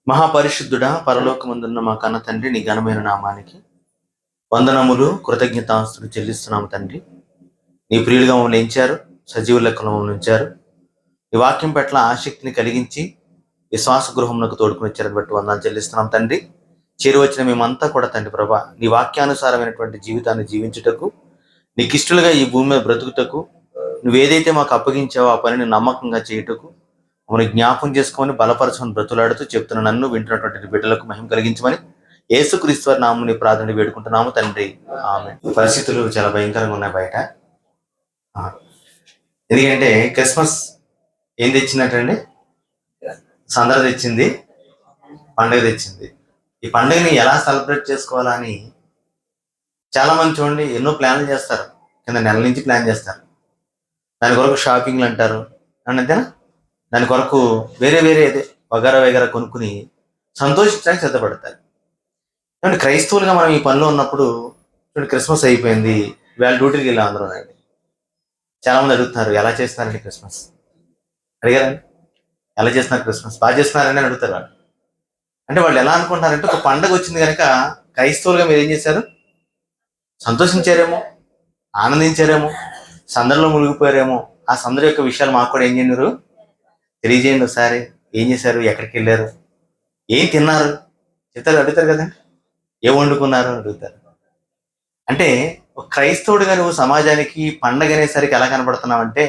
మహాపరిశుద్ధుడా, పరలోకమందున్న మా కన్న తండ్రి, నీ ఘనమైన నామానికి వందనములు కృతజ్ఞతాస్తులు చెల్లిస్తున్నాము తండ్రి. నీ ప్రియులుగా మమ్మల్ని ఎంచారు, సజీవ లెక్కలో మమ్మల్ని ఉంచారు. ఈ వాక్యం పట్ల ఆసక్తిని కలిగించి విశ్వాస గృహంలోకి తోడుకుని వచ్చారని బట్టి వందనాలు చెల్లిస్తున్నాం తండ్రి. చేరువచ్చిన మేమంతా కూడా తండ్రి ప్రభా, నీ వాక్యానుసారమైనటువంటి జీవితాన్ని జీవించుటకు, నీకు ఇష్టలుగా ఈ భూమి మీద బ్రతుకుటకు, నువ్వేదైతే మాకు అప్పగించావో ఆ పనిని నమ్మకంగా చేయుటకు మమ్మల్ని జ్ఞాపం చేసుకొని బలపరచమని బ్రతులాడుతూ చెప్తున్న నన్ను వింటున్నటువంటి బిడ్డలకు మహిమ కలిగించమని యేసుక్రీస్తు వారి నామముని ప్రార్థన వేడుకుంటున్నాము తండ్రి, ఆమేన్. పరిస్థితులు చాలా భయంకరంగా ఉన్నాయి బయట. ఎందుకంటే క్రిస్మస్ ఏం తెచ్చినట్టండి? సందడి తెచ్చింది, పండుగ తెచ్చింది. ఈ పండుగని ఎలా సెలబ్రేట్ చేసుకోవాలా అని చాలా మంది చూడండి ఎన్నో ప్లాన్లు చేస్తారు. కింద నెల నుంచి ప్లాన్ చేస్తారు. దాని కొరకు షాపింగ్లు అంటారు అంతేనా. దాని కొరకు వేరే వగర కొనుక్కుని సంతోషించడానికి సిద్ధపడతారు. కాబట్టి క్రైస్తవులుగా మనం ఈ పనిలో ఉన్నప్పుడు చూడండి, క్రిస్మస్ అయిపోయింది, వేళ డ్యూటీకి వెళ్ళాం అందరూ అండి. చాలా మంది అడుగుతున్నారు, ఎలా చేస్తున్నారండి క్రిస్మస్? అడిగారండి, ఎలా చేస్తున్నారు క్రిస్మస్? బాగా చేస్తున్నారని అడుగుతారు వాళ్ళు. అంటే వాళ్ళు ఎలా అనుకుంటారంటే, ఒక పండగ వచ్చింది కనుక క్రైస్తవులుగా మీరు ఏం చేశారు? సంతోషించారేమో, ఆనందించారేమో, సందడిలో మునిగిపోయారేమో. ఆ సందడి యొక్క విషయాలు మాకు కూడా ఏం చేయరు తెలియజేయండి ఒకసారి. ఏం చేశారు, ఎక్కడికి వెళ్ళారు, ఏం తిన్నారు చెప్తారు, అడుగుతారు కదండి. ఏం వండుకున్నారు అడుగుతారు. అంటే ఒక క్రైస్తవుడిగా నువ్వు సమాజానికి పండగ అనేసరికి ఎలా కనబడుతున్నావు అంటే,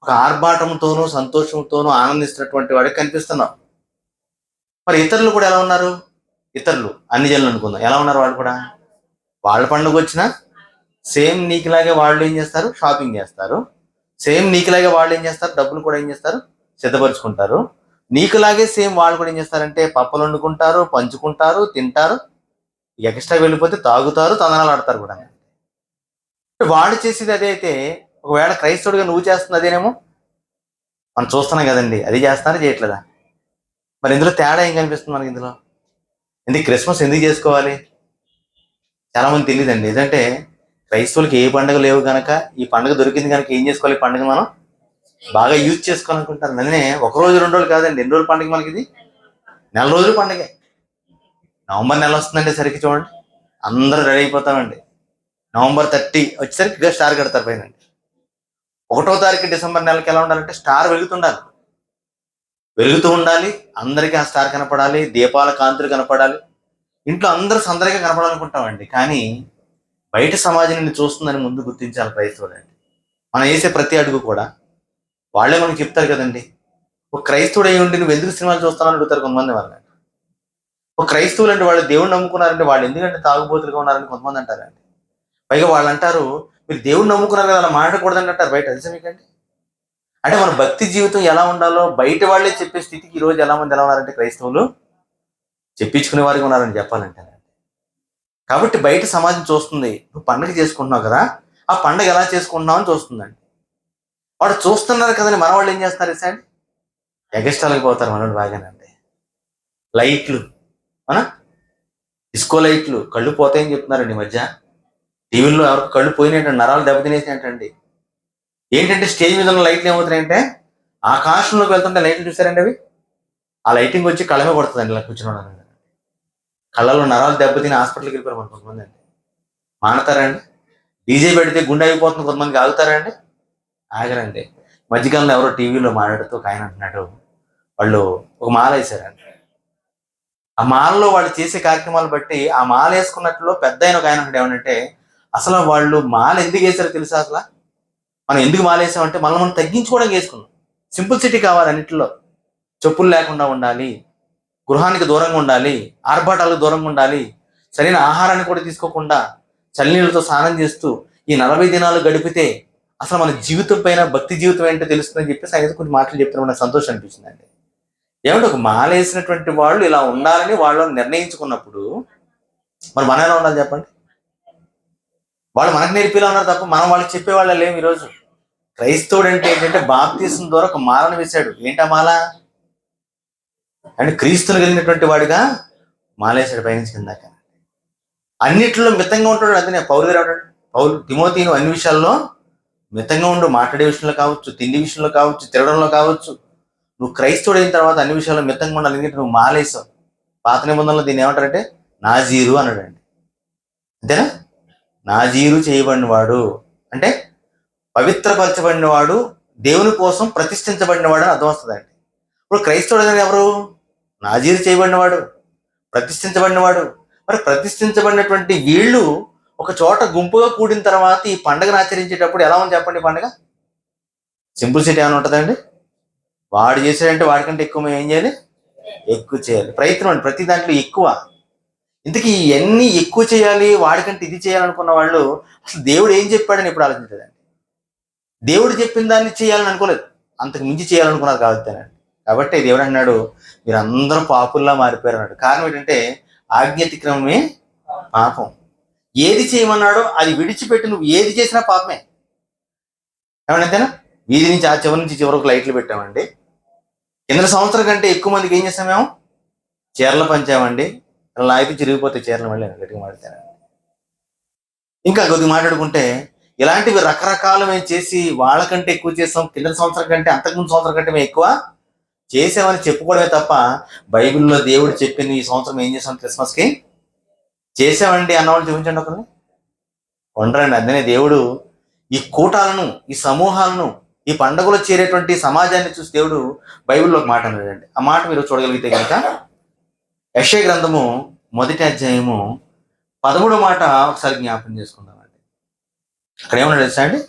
ఒక ఆర్భాటంతోనూ సంతోషంతోనూ ఆనందిస్తున్నటువంటి వాడికి కనిపిస్తున్నావు. మరి ఇతరులు కూడా ఎలా ఉన్నారు? ఇతరులు అన్ని జనులు అనుకుందాం, ఎలా ఉన్నారు వాళ్ళు కూడా? వాళ్ళ పండుగ వచ్చినా సేమ్ నీకులాగే వాళ్ళు ఏం చేస్తారు? షాపింగ్ చేస్తారు. సేమ్ నీకులాగే వాళ్ళు ఏం చేస్తారు? డబ్బులు కూడా ఏం చేస్తారు? సిద్ధపరుచుకుంటారు. నీకులాగే సేమ్ వాళ్ళు కూడా ఏం చేస్తారంటే పప్పలు వండుకుంటారు, పంచుకుంటారు, తింటారు, ఎక్స్ట్రా వెళ్ళిపోతే తాగుతారు, తందనాలు ఆడతారు కూడా. వాళ్ళు చేసేది అదే అయితే, ఒకవేళ క్రైస్తవుడిగా నువ్వు చేస్తుంది అదేనేమో. మనం చూస్తున్నాం కదండి, అది చేస్తారా చేయట్లేదా? మరి ఇందులో తేడా ఏం కనిపిస్తుంది మనకి? ఇందులో ఎందుకు క్రిస్మస్ ఎందుకు చేసుకోవాలి? చాలా మంది తెలియదండి. ఏదంటే క్రైస్తవులకి ఏ పండుగ లేవు కనుక, ఈ పండుగ దొరికింది కనుక ఏం చేసుకోవాలి? ఈ పండుగ మనం బాగా యూజ్ చేసుకోవాలనుకుంటారు. అందుకనే ఒక రోజు 2 రోజులు కాదండి, ఎన్ని రోజులు పండుగ మనకి? ఇది నెల రోజులు పండుగ. నవంబర్ నెల వస్తుందంటే సరికి చూడండి, అందరూ రెడీ అయిపోతామండి. నవంబర్ 30 వచ్చేసరికి స్టార్ కడతారు పైన. 1వ తారీఖు డిసెంబర్ నెలకి ఎలా ఉండాలంటే స్టార్ వెలుగుతూ ఉండాలి. అందరికీ ఆ స్టార్ కనపడాలి, దీపాల కాంతులు కనపడాలి, ఇంట్లో అందరూ సందరిగా కనపడాలనుకుంటామండి. కానీ బయట సమాజం నుండి చూస్తుందని ముందు గుర్తించాలి క్రైస్తవుడు అండి. మనం వేసే ప్రతి అడుగు కూడా వాళ్ళే మనకు చెప్తారు కదండి. ఒక క్రైస్తవుడు అయి ఉండి నువ్వు ఎందుకు సినిమాలు చూస్తానని అడుగుతారు కొంతమంది వాళ్ళని. ఒక క్రైస్తవులు అంటే వాళ్ళు దేవుడిని నమ్ముకున్నారంటే వాళ్ళు ఎందుకంటే తాగుబోతులుగా ఉన్నారని కొంతమంది అంటారండి. పైగా వాళ్ళు అంటారు, మీరు దేవుడిని నమ్ముకున్నారు కదా, అలా మాట్లాడకూడదని అంటారు బయట. అది మీకండి. అంటే మన భక్తి జీవితం ఎలా ఉండాలో బయట వాళ్ళే చెప్పే స్థితికి ఈరోజు ఎలా ఉన్నారంటే క్రైస్తవులు చెప్పించుకునే వారికి ఉన్నారని చెప్పాలంటే. కాబట్టి బయట సమాజం చూస్తుంది, నువ్వు పండుగ చేసుకుంటున్నావు కదా, ఆ పండుగ ఎలా చేసుకుంటున్నావు అని చూస్తుందండి. వాడు చూస్తున్నారు కదని మన వాళ్ళు ఏం చేస్తారు సార్? ఎగస్ట్రాలకు పోతారు మనోళ్ళు బాగానండి. లైట్లు, మన డిస్కో లైట్లు కళ్ళు పోతాయని చెప్తున్నారండి ఈ మధ్య. టీవీల్లో ఎవరికి కళ్ళు పోయినట్టండి, నరాలు దెబ్బతినేసినట్టండి. ఏంటంటే స్టేజ్ మీద ఉన్న లైట్లు ఏమవుతున్నాయంటే ఆకాశంలోకి వెళ్తుంటే లైట్లు చూసారండి, అవి ఆ లైటింగ్ వచ్చి కళ్ళమే కొడుతుందండి. ఇలా కూర్చున్నాడు కళ్ళలో నరాలు దెబ్బతిని హాస్పిటల్కి వెళ్ళిపోయారు మన కొంతమంది అండి. మానతారండి. డీజే పెడితే గుండె అయిపోతుంది కొంతమందికి, ఆగుతారండి? ఆగరండి. మధ్యకాలంలో ఎవరో టీవీలో మాట్లాడుతూ ఒక ఆయన అంటున్నాడు, వాళ్ళు ఒక మాల వేశారండి. ఆ మాలలో వాళ్ళు చేసే కార్యక్రమాలు బట్టి ఆ మాల వేసుకున్నట్లు పెద్ద ఆయన ఒక ఆయన అంటాడు ఏమంటే, అసలు వాళ్ళు మాల ఎందుకు వేశారో తెలుసా? అసలు మనం ఎందుకు మాల వేసామంటే మనం తగ్గించుకోవడానికి వేసుకున్నాం. సింపుల్సిటీ కావాలి అన్నింటిలో. చెప్పులు లేకుండా ఉండాలి, గృహానికి దూరంగా ఉండాలి, ఆర్భాటాలకు దూరంగా ఉండాలి, సరైన ఆహారాన్ని కూడా తీసుకోకుండా చల్లనీళ్ళతో స్నానం చేస్తూ ఈ 40 దినాలు గడిపితే అసలు మన జీవితం పైన భక్తి జీవితం ఏంటో తెలుస్తుందని చెప్పేసి ఆయన కొన్ని మాటలు చెప్తున్నా నాకు సంతోషం అనిపించిందండి. ఏమంటే ఒక మాల వేసినటువంటి వాళ్ళు ఇలా ఉండాలని వాళ్ళు నిర్ణయించుకున్నప్పుడు మరి మనం ఎలా ఉండాలి చెప్పండి? వాళ్ళు మనకు నేర్పిలా ఉన్నారు తప్ప మనం వాళ్ళకి చెప్పేవాళ్ళ లేము. ఈరోజు క్రైస్తవుడు అంటే ఏంటంటే బాప్తీసం ద్వారా ఒక మాలను వేశాడు. ఏంటా మాల అంటే క్రీస్తుని కలిగినటువంటి వాడిగా మాలేశాడు పైనుంచి కిందాక. అన్నిట్లో మితంగా ఉంటాడు. అందునే పౌలు గారు ఉంటాడు, పౌలు తిమోతిను అన్ని విషయాల్లో మితంగా ఉండు. మాట్లాడే విషయంలో కావచ్చు, తిండి విషయంలో కావచ్చు, తిరగడంలో కావచ్చు, నువ్వు క్రైస్తవుడు అయిన తర్వాత అన్ని విషయాల్లో మితంగా ఉండాలి. ఎందుకంటే నువ్వు మాలేసావు. పాత నిబంధనలో దీన్ని ఏమంటారంటే నాజీరు అన్నాడండి. అంతేనా? నాజీరు చేయబడిన వాడు అంటే పవిత్రపరచబడిన వాడు, దేవుని కోసం ప్రతిష్ఠించబడిన వాడు అని అర్థం వస్తుందండి. ఇప్పుడు క్రైస్తవుడు అనేది ఎవరు? నాజీరు చేయబడినవాడు, ప్రతిష్ఠించబడినవాడు. మరి ప్రతిష్ఠించబడినటువంటి వీళ్ళు ఒక చోట గుంపుగా కూడిన తర్వాత ఈ పండుగను ఆచరించేటప్పుడు ఎలా ఉంది చెప్పండి? పండుగ సింపుల్ ఏమైనా ఉంటుందండి? వాడు చేసాడంటే వాడికంటే ఎక్కువ మేము ఏం చేయాలి? ఎక్కువ చేయాలి. ప్రయత్నం అండి, ప్రతి దాంట్లో ఎక్కువ. ఇంతకీ ఇవన్నీ ఎక్కువ చేయాలి, వాడికంటే ఇది చేయాలనుకున్న వాళ్ళు అసలు దేవుడు ఏం చెప్పాడని ఎప్పుడు ఆలోచించదండి. దేవుడు చెప్పిన దాన్ని చేయాలని అనుకోలేదు, అంతకు మించి చేయాలనుకున్నారు కాబట్టేనండి. కాబట్టి దేవుడు అన్నాడు మీరు అందరూ పాపుల్లా మారిపోయారు అన్నాడు. కారణం ఏంటంటే ఆజ్ఞాతిక్రమమే పాపం. ఏది చేయమన్నాడో అది విడిచిపెట్టి నువ్వు ఏది చేసినా పాపమే. ఏమంటేనా? వీధి నుంచి ఆ చివరి నుంచి చివరకు లైట్లు పెట్టామండి. కింద సంవత్సరం కంటే ఎక్కువ మందికి ఏం చేస్తాం మేము? చీరలు పంచామండి. అలా అయితే చిరిగిపోతే చీరలు మళ్ళీ గట్టిగా మాడతానండి. ఇంకా కొద్దిగా మాట్లాడుకుంటే ఇలాంటివి రకరకాలు మేము చేసి వాళ్ళకంటే ఎక్కువ చేస్తాం, కింద సంవత్సరం కంటే అంతకుముందు సంవత్సరం కంటే మేము ఎక్కువ చేసామని చెప్పుకోవడమే తప్ప బైబిల్లో దేవుడు చెప్పిన ఈ సంవత్సరం ఏం చేసాం క్రిస్మస్కి చేసామండి అన్నవాళ్ళు చూపించండి ఒకరిని. ఉండరండి. అందుకనే దేవుడు ఈ కూటాలను, ఈ సమూహాలను, ఈ పండుగలో చేరేటువంటి సమాజాన్ని చూసి దేవుడు బైబిల్లో ఒక మాట అన్నాడండి. ఆ మాట మీరు చూడగలిగితే కనుక యెషయా గ్రంథము 1వ అధ్యాయము 13వ మాట ఒకసారి జ్ఞాపకం చేసుకుందామండి. అక్కడ ఏమన్నాడు తెలుసా అండి?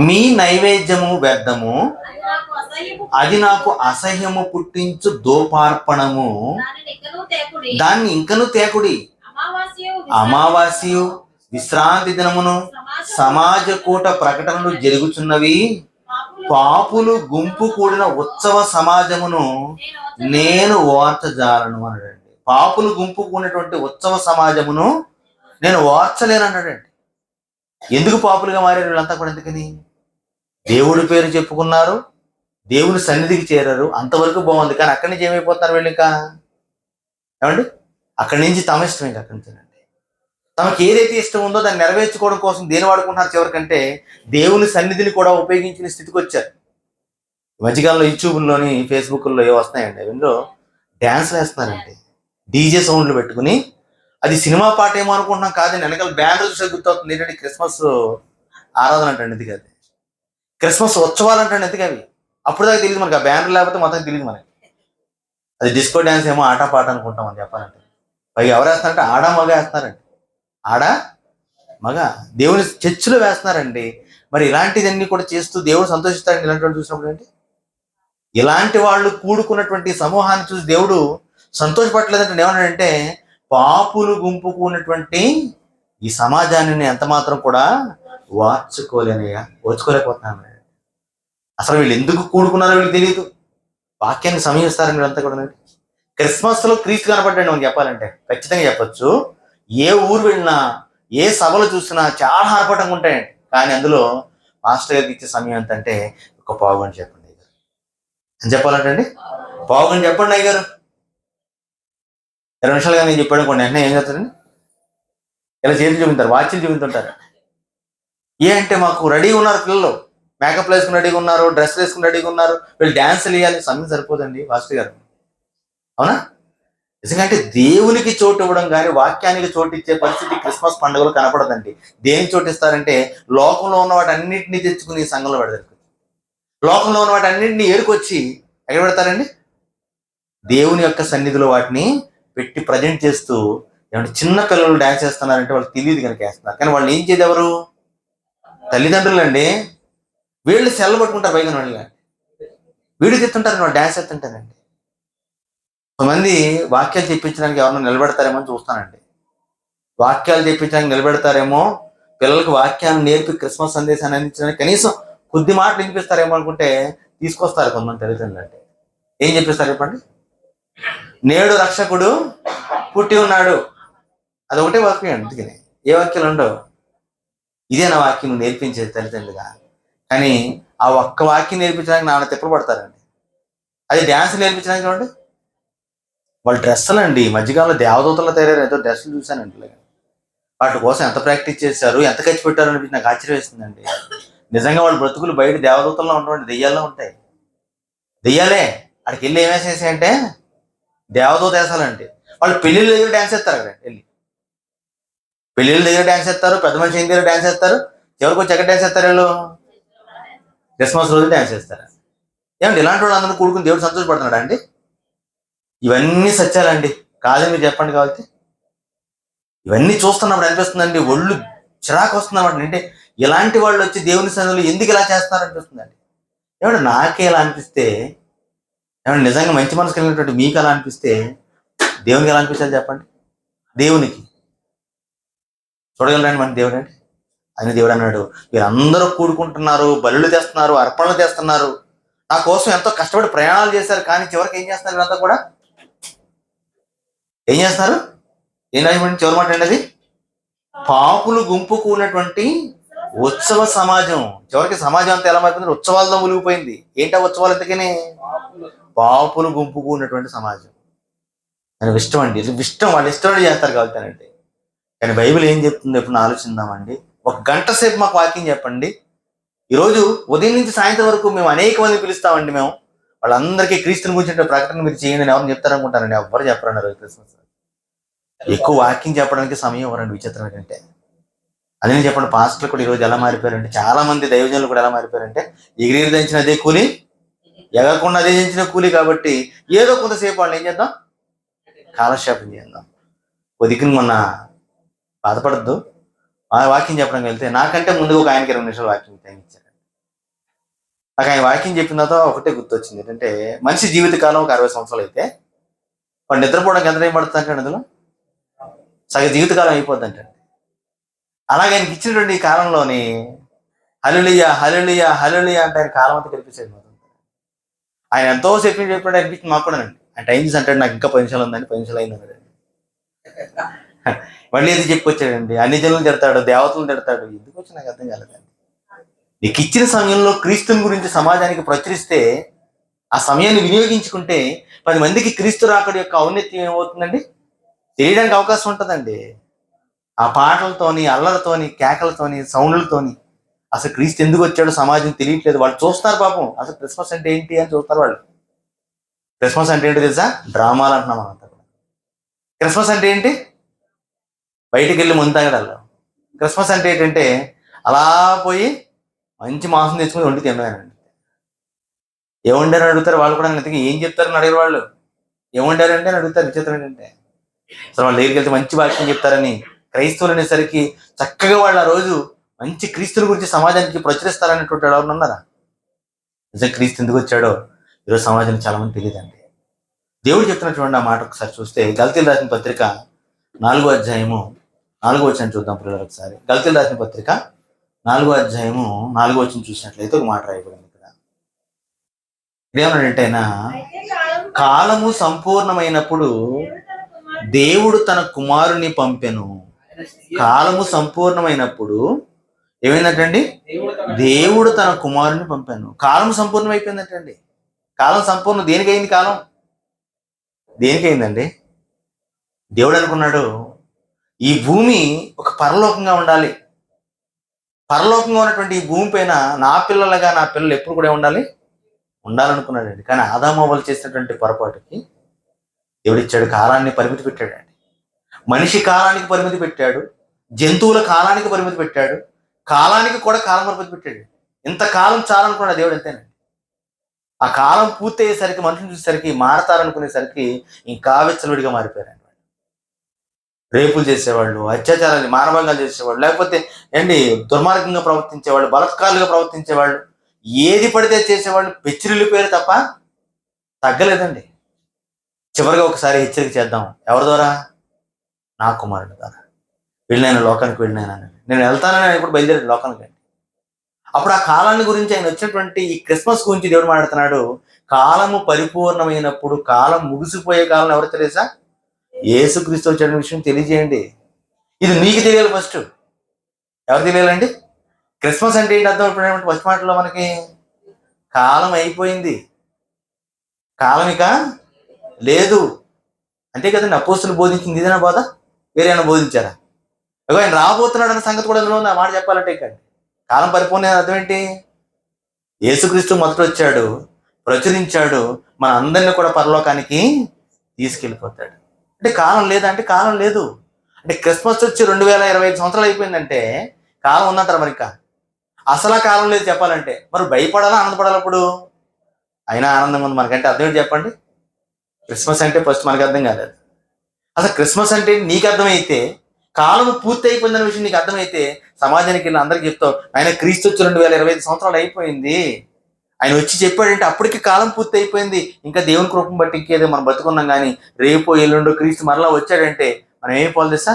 మీ నైవేద్యము వ్యర్థము, అది నాకు అసహ్యము పుట్టించు దోపార్పణము, దాన్ని ఇంకను తేకుడి. అమావాస్యు విశ్రాంతి దినమును సమాజ కూట ప్రకటనలు జరుగుతున్నవి, పాపులు గుంపు కూడిన ఉత్సవ సమాజమును నేను ఓర్చజాలను అన్నాడండి. పాపులు గుంపు కూడినటువంటి ఉత్సవ సమాజమును నేను ఓర్చలేను అన్నాడండి. ఎందుకు పాపులుగా మారారు వీళ్ళంతా కూడా? ఎందుకని? దేవుడి పేరు చెప్పుకున్నారు, దేవుని సన్నిధికి చేరారు, అంతవరకు బాగుంది. కానీ అక్కడి నుంచి ఏమైపోతున్నారు వీళ్ళు? ఇంకా ఏమండి, అక్కడి నుంచి తమ ఇష్టం. ఇంకా అక్కడి నుంచి తమకు ఏదైతే ఇష్టం ఉందో దాన్ని నెరవేర్చుకోవడం కోసం దేని వాడుకుంటున్నారు? చివరికంటే దేవుని సన్నిధిని కూడా ఉపయోగించిన స్థితికి వచ్చారు. మధ్యకాలంలో యూట్యూబ్లోని ఫేస్బుక్లో ఏవో వస్తున్నాయండి, అందులో డ్యాన్స్లు వేస్తున్నారండి, డీజే సౌండ్లు పెట్టుకుని. అది సినిమా పాట ఏమో అనుకుంటున్నాం, కాదండి. వెనకాల బ్యానర్ చూసే గుర్తవుతుంది ఏంటంటే క్రిస్మస్ ఆరాధన అంటండి. ఎందుకు అది క్రిస్మస్ ఉత్సవాలు అంటండి. ఎందుకు అవి అప్పుడు దాకా తెలియదు మనకి. ఆ బ్యానర్ లేకపోతే మొత్తం తెలియదు మనకి. అది డిస్కో డ్యాన్స్ ఏమో ఆట పాట అనుకుంటాం అని చెప్పాలంటే. పైగా ఎవరు వేస్తారంటే ఆడ మగ వేస్తున్నారండి. ఆడ మగ దేవుని చర్చిలో వేస్తున్నారండి. మరి ఇలాంటివన్నీ కూడా చేస్తూ దేవుడు సంతోషిస్తారండి ఇలాంటి వాళ్ళు చూసినప్పుడు. అంటే ఇలాంటి వాళ్ళు కూడుకున్నటువంటి సమూహాన్ని చూసి దేవుడు సంతోషపడలేదంటే ఏమన్నాడంటే పాపులు గుంపు కూడినటువంటి ఈ సమాజాన్ని ఎంత మాత్రం కూడా ఓర్చుకోలేకపోతున్నాను. అసలు వీళ్ళు ఎందుకు కూడుకున్నారో వీళ్ళకి తెలియదు. వాక్యాన్ని సమయిస్తారని వీళ్ళంతా కూడా. క్రిస్మస్ లో క్రీస్తు కనపడ్డాడు మనం చెప్పాలంటే ఖచ్చితంగా చెప్పచ్చు. ఏ ఊరు వెళ్ళినా, ఏ సభలు చూసినా చాలా ఆర్భటంగా ఉంటాయండి. కానీ అందులో మాస్టర్ గారికి ఇచ్చే సమయం ఎంతంటే ఒక పావుగంట చెప్పండి అయ్యారు అని చెప్పాలంటే అండి. పావుగంట చెప్పండి అయ్యారు. 20 నిమిషాలుగా నేను చెప్పాడు అనుకోండి, వెంటనే ఏం చేస్తారండి? ఇలా చేతులు చూపించారు, వాచ్లు చూపించుంటారు. ఏ అంటే మాకు రెడీగా ఉన్నారు పిల్లలు, మేకప్ వేసుకుని రెడీగా ఉన్నారు, డ్రెస్ వేసుకుని రెడీగా ఉన్నారు, వీళ్ళు డ్యాన్సులు వేయాలి. సమయం సరిపోదండి మాస్టర్ గారు. అవునా? ఎందుకంటే దేవునికి చోటు ఇవ్వడం కానీ వాక్యానికి చోటు ఇచ్చే పరిస్థితి క్రిస్మస్ పండుగలు కనపడదండి. దేనికి చోటు ఇస్తారంటే లోకంలో ఉన్న వాటి అన్నింటినీ తెచ్చుకుని సంఘంలో పెడతారు. లోకంలో ఉన్న వాటి అన్నింటినీ ఏరుకొచ్చి ఎక్కడ పెడతారండి? దేవుని యొక్క సన్నిధిలో వాటిని పెట్టి ప్రజెంట్ చేస్తూ. ఏమంటే చిన్న పిల్లలు డ్యాన్స్ చేస్తున్నారంటే వాళ్ళకి తెలియదు కనుక వేస్తున్నారు. కానీ వాళ్ళు ఏం చేయదు? ఎవరు? తల్లిదండ్రులు అండి. వీళ్ళు సెల్ల పట్టుకుంటారు పైగా వాళ్ళు, వీడికి ఎత్తుంటారు, వాళ్ళు డ్యాన్స్ ఎత్తుంటారండి. కొంతమంది వాక్యాలు చెప్పించడానికి ఎవరన్నా నిలబెడతారేమో అని చూస్తానండి. వాక్యాలు చెప్పించడానికి నిలబెడతారేమో, పిల్లలకు వాక్యాన్ని నేర్పి క్రిస్మస్ సందేశాన్ని అందించడానికి కనీసం కొద్ది మాటలు వినిపిస్తారేమో అనుకుంటే తీసుకొస్తారు కొంతమంది తల్లిదండ్రులు. అంటే ఏం చెప్పిస్తారు చెప్పండి? నేడు రక్షకుడు పుట్టి ఉన్నాడు, అదొకటే వాక్యం. అందుకని ఏ వాక్యాలు ఉండవు. ఇదే నా వాక్యం నువ్వు నేర్పించేది తల్లిదండ్రులుగా. కానీ ఆ ఒక్క వాక్యం నేర్పించడానికి నాన్న తిప్పలు పడతారండి. అది డ్యాన్స్ నేర్పించడానికి చూడండి, వాళ్ళ డ్రెస్సులు అండి. మధ్యకాలంలో దేవదూతల్లో తయారు ఏదో డ్రెస్సులు చూశానండి. వాటి కోసం ఎంత ప్రాక్టీస్ చేశారు, ఎంత ఖర్చు పెట్టారు అనిపించి నాకు ఆశ్చర్యం వేస్తుందండి. నిజంగా వాళ్ళ బ్రతుకులు బయట దేవదూతల్లో ఉన్నటువంటి దెయ్యాల్లో ఉంటాయి. దెయ్యాలే అక్కడికి వెళ్ళి ఏమేసేసాయంటే దేవదూత వేసాలంటే వాళ్ళు పెళ్ళిళ్ళ దగ్గర డ్యాన్స్ చేస్తారు. అక్కడ వెళ్ళి పెళ్ళిళ్ళ దగ్గర డ్యాన్స్ చేస్తారు, పెద్ద మనిషి దగ్గర డ్యాన్స్ చేస్తారు. ఎవరికి వచ్చి ఎక్కడ డ్యాన్స్ చేస్తారు? వీళ్ళు క్రిస్మస్ రోజు డ్యాన్స్ చేస్తారు. ఏమంటే ఇలాంటి వాళ్ళు అందరూ కూడుకుని దేవుడు సంతోషపడుతున్నాడా అండి? ఇవన్నీ సత్యాలండి. కాదని మీరు చెప్పండి. కాబట్టి ఇవన్నీ చూస్తున్నప్పుడు అనిపిస్తుందండి, ఒళ్ళు చిరాకు వస్తుందన్నమాట. అంటే ఇలాంటి వాళ్ళు వచ్చి దేవుని సన్నిధిలో ఎందుకు ఇలా చేస్తున్నారు అనిపిస్తుందండి. ఏమంటే నాకే ఇలా అనిపిస్తే, ఏమంటే నిజంగా మంచి మనసు కలిగినటువంటి మీకు అలా అనిపిస్తే దేవునికి ఎలా అనిపిస్తుంది చెప్పండి? దేవునికి చూడగలరండి మన దేవుడు అంటే? ఆయన దేవుడు అన్నాడు, మీరందరూ కూడుకుంటున్నారు, బలులు తెస్తున్నారు, అర్పణలు తెస్తున్నారు, నా కోసం ఎంతో కష్టపడి ప్రయాణాలు చేశారు, కానీ చివరికి ఏం చేస్తున్నారు? వీళ్ళంతా కూడా ఏం చేస్తున్నారు? ఏం రాయబడి చివరి మాట అండి అది? పాపులు గుంపు కూడినటువంటి ఉత్సవ సమాజం. చివరికి సమాజం అంతా ఎలా మారిపోయింది? ఉత్సవాలతో మునిగిపోయింది. ఏంటా ఉత్సవాలు ఎంతకని? పాపులు గుంపు కూడినటువంటి సమాజం. అని ఇష్టం అండి, ఇష్టం, వాళ్ళు ఇష్టం చేస్తారు కాబట్టి. కానీ బైబిల్ ఏం చెప్తుంది ఎప్పుడు ఆలోచిద్దామండి. 1 గంట సేపు మాకు వాక్యం చెప్పండి. ఈరోజు ఉదయం నుంచి సాయంత్రం వరకు మేము అనేక మంది పిలుస్తామండి. మేము వాళ్ళందరికీ క్రీస్తుని గురించి ప్రకటన మీరు చేయండి అని ఎవరిని చెప్తారనుకుంటారండి? ఎవ్వరు చెప్పరన్నారు. క్రిస్మస్ ఎక్కువ వాక్యం చెప్పడానికి సమయం ఇవ్వరండి. విచిత్రం ఏంటంటే అదే చెప్పండి. పాస్టర్లు కూడా ఈరోజు ఎలా మారిపోయారంటే, చాలా మంది దైవజనులు కూడా ఎలా మారిపోయారంటే, ఎగిరి దంచిన అదే కూలి, ఎగరకుండా అదే దంచిన కూలి. కాబట్టి ఏదో కొంతసేపు వాళ్ళు ఏం చేద్దాం? కాలక్షేపం చేద్దాం. ఒదికిని మొన్న బాధపడద్దు, ఆ వాక్యం చెప్పడానికి వెళ్తే నాకంటే ముందుగా ఒక ఆయనకి 20 నిమిషాలు వాక్యం టైం ఇచ్చారు. నాకు ఆయన వాక్యం చెప్పిన తర్వాత ఒకటే గుర్తొచ్చింది. ఏంటంటే మనిషి జీవితకాలం ఒక 60 సంవత్సరాలు అయితే వాడు నిద్రపోవడానికి ఎంత టైం పడుతుంది అంటే అందులో సగ జీవితకాలం అయిపోద్ది అంటే. అలాగే ఆయనకి ఇచ్చినటువంటి ఈ కాలంలోని హల్లెలూయా హల్లెలూయా హల్లెలూయా అంటే ఆయన కాలం అంతా కనిపించేది మొత్తం. ఆయన ఎంతో సేపు చెప్పినట్టు అనిపించింది మాకు కూడా. ఆయన టైం చూసి అంటాడు, నాకు ఇంకా 10 నిమిషాలు ఉందండి, 10 నిమిషాలు అయింది అన్నాడు. మళ్ళీ ఎందుకు చెప్పుకొచ్చాడండి? అన్ని జనులను తిడతాడు, దేవతలను తిడతాడు. ఎందుకు వచ్చి నాకు అర్థం కాలేదండి. నీకు ఇచ్చిన సమయంలో క్రీస్తుని గురించి సమాజానికి ప్రచురిస్తే, ఆ సమయాన్ని వినియోగించుకుంటే 10 మందికి క్రీస్తు రాకడి యొక్క ఔన్నత్యం ఏమవుతుందండి? తెలియడానికి అవకాశం ఉంటుందండి. ఆ పాటలతోని, అల్లలతోని, కేకలతోని, సౌండ్లతోని అసలు క్రీస్తు ఎందుకు వచ్చాడో సమాజం తెలియట్లేదు. వాళ్ళు చూస్తారు పాపం. అసలు క్రిస్మస్ అంటే ఏంటి అని చూస్తారు వాళ్ళు. క్రిస్మస్ అంటే ఏంటో తెలుసా? డ్రామాలు అంటున్నాం అంతా. క్రిస్మస్ అంటే ఏంటి? బయటికి వెళ్ళి ముందు తాగడాలు. క్రిస్మస్ అంటే ఏంటంటే అలా పోయి మంచి మాంసం తెచ్చుకుని వండి తినడానండి. ఏమండారని అడుగుతారు వాళ్ళు కూడా. ఇంతకీ ఏం చెప్తారని అడిగారు వాళ్ళు. ఏమండారంటే అని అడుగుతారు. విచిత్రం ఏంటంటే అసలు వాళ్ళ దగ్గరికి వెళ్తే మంచి వాక్యం చెప్తారని, క్రైస్తవులు అనేసరికి చక్కగా వాళ్ళు ఆ రోజు మంచి క్రీస్తుల గురించి సమాజానికి ప్రచురిస్తారనేటువంటి ఎవరు ఉన్నారా? నిజంగా క్రీస్తు ఎందుకు వచ్చాడో ఈరోజు సమాజానికి చాలా మంది తెలియదండి. దేవుడు చెప్తున్నటువంటి ఆ మాట ఒకసారి చూస్తే, గల్తీలు రాసిన పత్రిక 4వ అధ్యాయము 4వ వచనం చూద్దాం పిల్లలు ఒకసారి. గల్తీలు రాసిన పత్రిక 4వ అధ్యాయము 4వ వచనం చూసినట్లయితే ఒక మాట రాయబడింది ఇక్కడ. ఏమన్నాడంటే ఆయన, కాలము సంపూర్ణమైనప్పుడు దేవుడు తన కుమారుని పంపెను. కాలము సంపూర్ణమైనప్పుడు ఏమైందంటండి? దేవుడు తన కుమారుని పంపాను. కాలం సంపూర్ణం అయిపోయిందంటండి. కాలం సంపూర్ణం దేనికైంది? కాలం దేనికైందండి? దేవుడు అనుకున్నాడు ఈ భూమి ఒక పరలోకంగా ఉండాలి. పరలోకంగా ఉన్నటువంటి ఈ భూమి పైన నా పిల్లలుగా నా పిల్లలు ఎప్పుడు కూడా ఉండాలనుకున్నాడండి. కానీ ఆదాము అవ్వలు చేసినటువంటి పొరపాటుకి దేవుడు ఇచ్చాడు, కాలాన్ని పరిమితి పెట్టాడండి. మనిషి కాలానికి పరిమితి పెట్టాడు, జంతువుల కాలానికి పరిమితి పెట్టాడు, కాలానికి కూడా కాలం పరిమితి పెట్టాడు. ఇంత కాలం చాలనుకున్నాడు దేవుడు, అంతేనండి. ఆ కాలం పూర్తి అయ్యేసరికి మనుషులు చూసేసరికి మారతారనుకునేసరికి ఇంకా విచ్చలవిడిగా మారిపోయారండి. రేపులు చేసేవాళ్ళు, అత్యాచారాలు, మానభంగాలు చేసేవాళ్ళు, లేకపోతే దుర్మార్గంగా ప్రవర్తించేవాళ్ళు, బలత్కారులుగా ప్రవర్తించేవాళ్ళు, ఏది పడితే చేసేవాళ్ళు పెచ్చిరిల్లు పేరు తప్ప తగ్గలేదండి. చివరిగా ఒకసారి హెచ్చరిక చేద్దాం. ఎవరి ద్వారా? నా కుమారుడు ద్వారా. వెళ్ళినాయన లోకానికి, వెళ్ళినాయన నేను వెళ్తానని ఆయన ఇప్పుడు బయలుదేరి లోకానికి. అప్పుడు ఆ కాలాన్ని గురించి ఆయన వచ్చినటువంటి ఈ క్రిస్మస్ గురించి దేవుడు మాట్లాడుతున్నాడు. కాలము పరిపూర్ణమైనప్పుడు, కాలం ముగిసిపోయే కాలం ఎవరు తెలుసా? యేసుక్రీస్తు వచ్చిన విషయం తెలియజేయండి. ఇది మీకు తెలియాలి ఫస్ట్. ఎవరు తెలియాలండి? క్రిస్మస్ అంటే ఏంటి అర్థం? ఇప్పుడు ఫస్ట్ మాటలో మనకి కాలం అయిపోయింది, కాలం ఇక లేదు అంతే కదండి. అపోస్తులు బోధించింది ఇదేనా బోధ? వేరేమైనా బోధించారా? ఆయన రాబోతున్నాడు అన్న సంగతి కూడా అందులో ఉంది. ఆ మాట చెప్పాలంటే ఇక్కడ కాలం పరిపూర్ణ అర్థం ఏంటి? యేసుక్రీస్తు మొదట వచ్చాడు, ప్రచురించాడు, మన అందరినీ కూడా పరలోకానికి తీసుకెళ్ళిపోతాడు. అంటే కాలం లేదంటే కాలం లేదు. అంటే క్రిస్మస్ వచ్చి 2025 సంవత్సరాలు అయిపోయిందంటే కాలం ఉందంటారు. మరి ఇంకా అసలు కాలం లేదు చెప్పాలంటే. మరి భయపడాలా ఆనందపడాలి? అప్పుడు అయినా ఆనందంగా ఉంది మనకంటే. అర్థం ఏంటి చెప్పండి? క్రిస్మస్ అంటే ఫస్ట్ మనకు అర్థం కాలేదు. అసలు క్రిస్మస్ అంటే నీకు అర్థమైతే, కాలం పూర్తి అయిపోయిందన్న విషయం నీకు అర్థమైతే, సమాజానికి వెళ్ళి అందరికి చెప్తావు, ఆయన క్రీస్తు వచ్చి 2025 సంవత్సరాలు అయిపోయింది, ఆయన వచ్చి చెప్పాడంటే అప్పటికి కాలం పూర్తి అయిపోయింది, ఇంకా దేవుని కృపను బట్టి ఇంకేదో మనం బతుకున్నాం. కానీ రేపు ఎల్లుండో క్రీస్తు మరలా వచ్చాడంటే మనం ఏమైపోవాలి తెలుసా?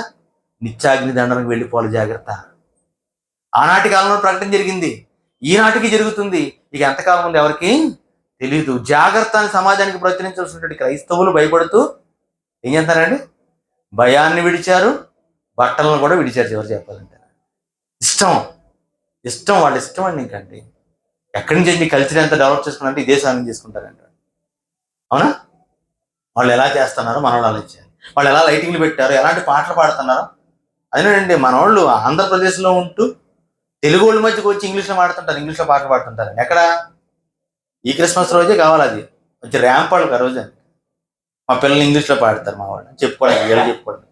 నిత్యాగ్ని దండనకు వెళ్ళిపోవాలి. జాగ్రత్త. ఆనాటి కాలంలో ప్రకటన జరిగింది, ఈనాటికి జరుగుతుంది. ఇక ఎంతకాలం ఉంది ఎవరికి తెలీదు. జాగ్రత్త అని సమాజానికి ప్రచురించాల్సినటువంటి క్రైస్తవులు భయపడుతూ ఏం చేస్తారండి? భయాన్ని విడిచారు, బట్టలను కూడా విడిచారు. చివరి చెప్పాలంటే ఇష్టం వాళ్ళ ఇష్టం అండి. ఇంకండి ఎక్కడి నుంచి అండి కల్చర్ ఎంత డెవలప్ చేసుకున్నారంటే ఇదే సాధన చేసుకుంటారంట. అవునా? వాళ్ళు ఎలా చేస్తున్నారో మనవాళ్ళు అలా ఇచ్చారు. వాళ్ళు ఎలా లైటింగ్లు పెట్టారో, ఎలాంటి పాటలు పాడుతున్నారో అదేనండి. మనవాళ్ళు ఆంధ్రప్రదేశ్లో ఉంటూ తెలుగు వాళ్ళ మధ్యకి వచ్చి ఇంగ్లీష్లో మాడుతుంటారు, ఇంగ్లీష్లో పాటలు పాడుతుంటారు. ఎక్కడ? ఈ క్రిస్మస్ రోజే కావాలి అది. వచ్చి ర్యాంప్ వాళ్ళకి ఆ రోజు మా పిల్లలు ఇంగ్లీష్లో పాడతారు. మా వాళ్ళు చెప్పుకోవడానికి, వీళ్ళు చెప్పుకోవడానికి.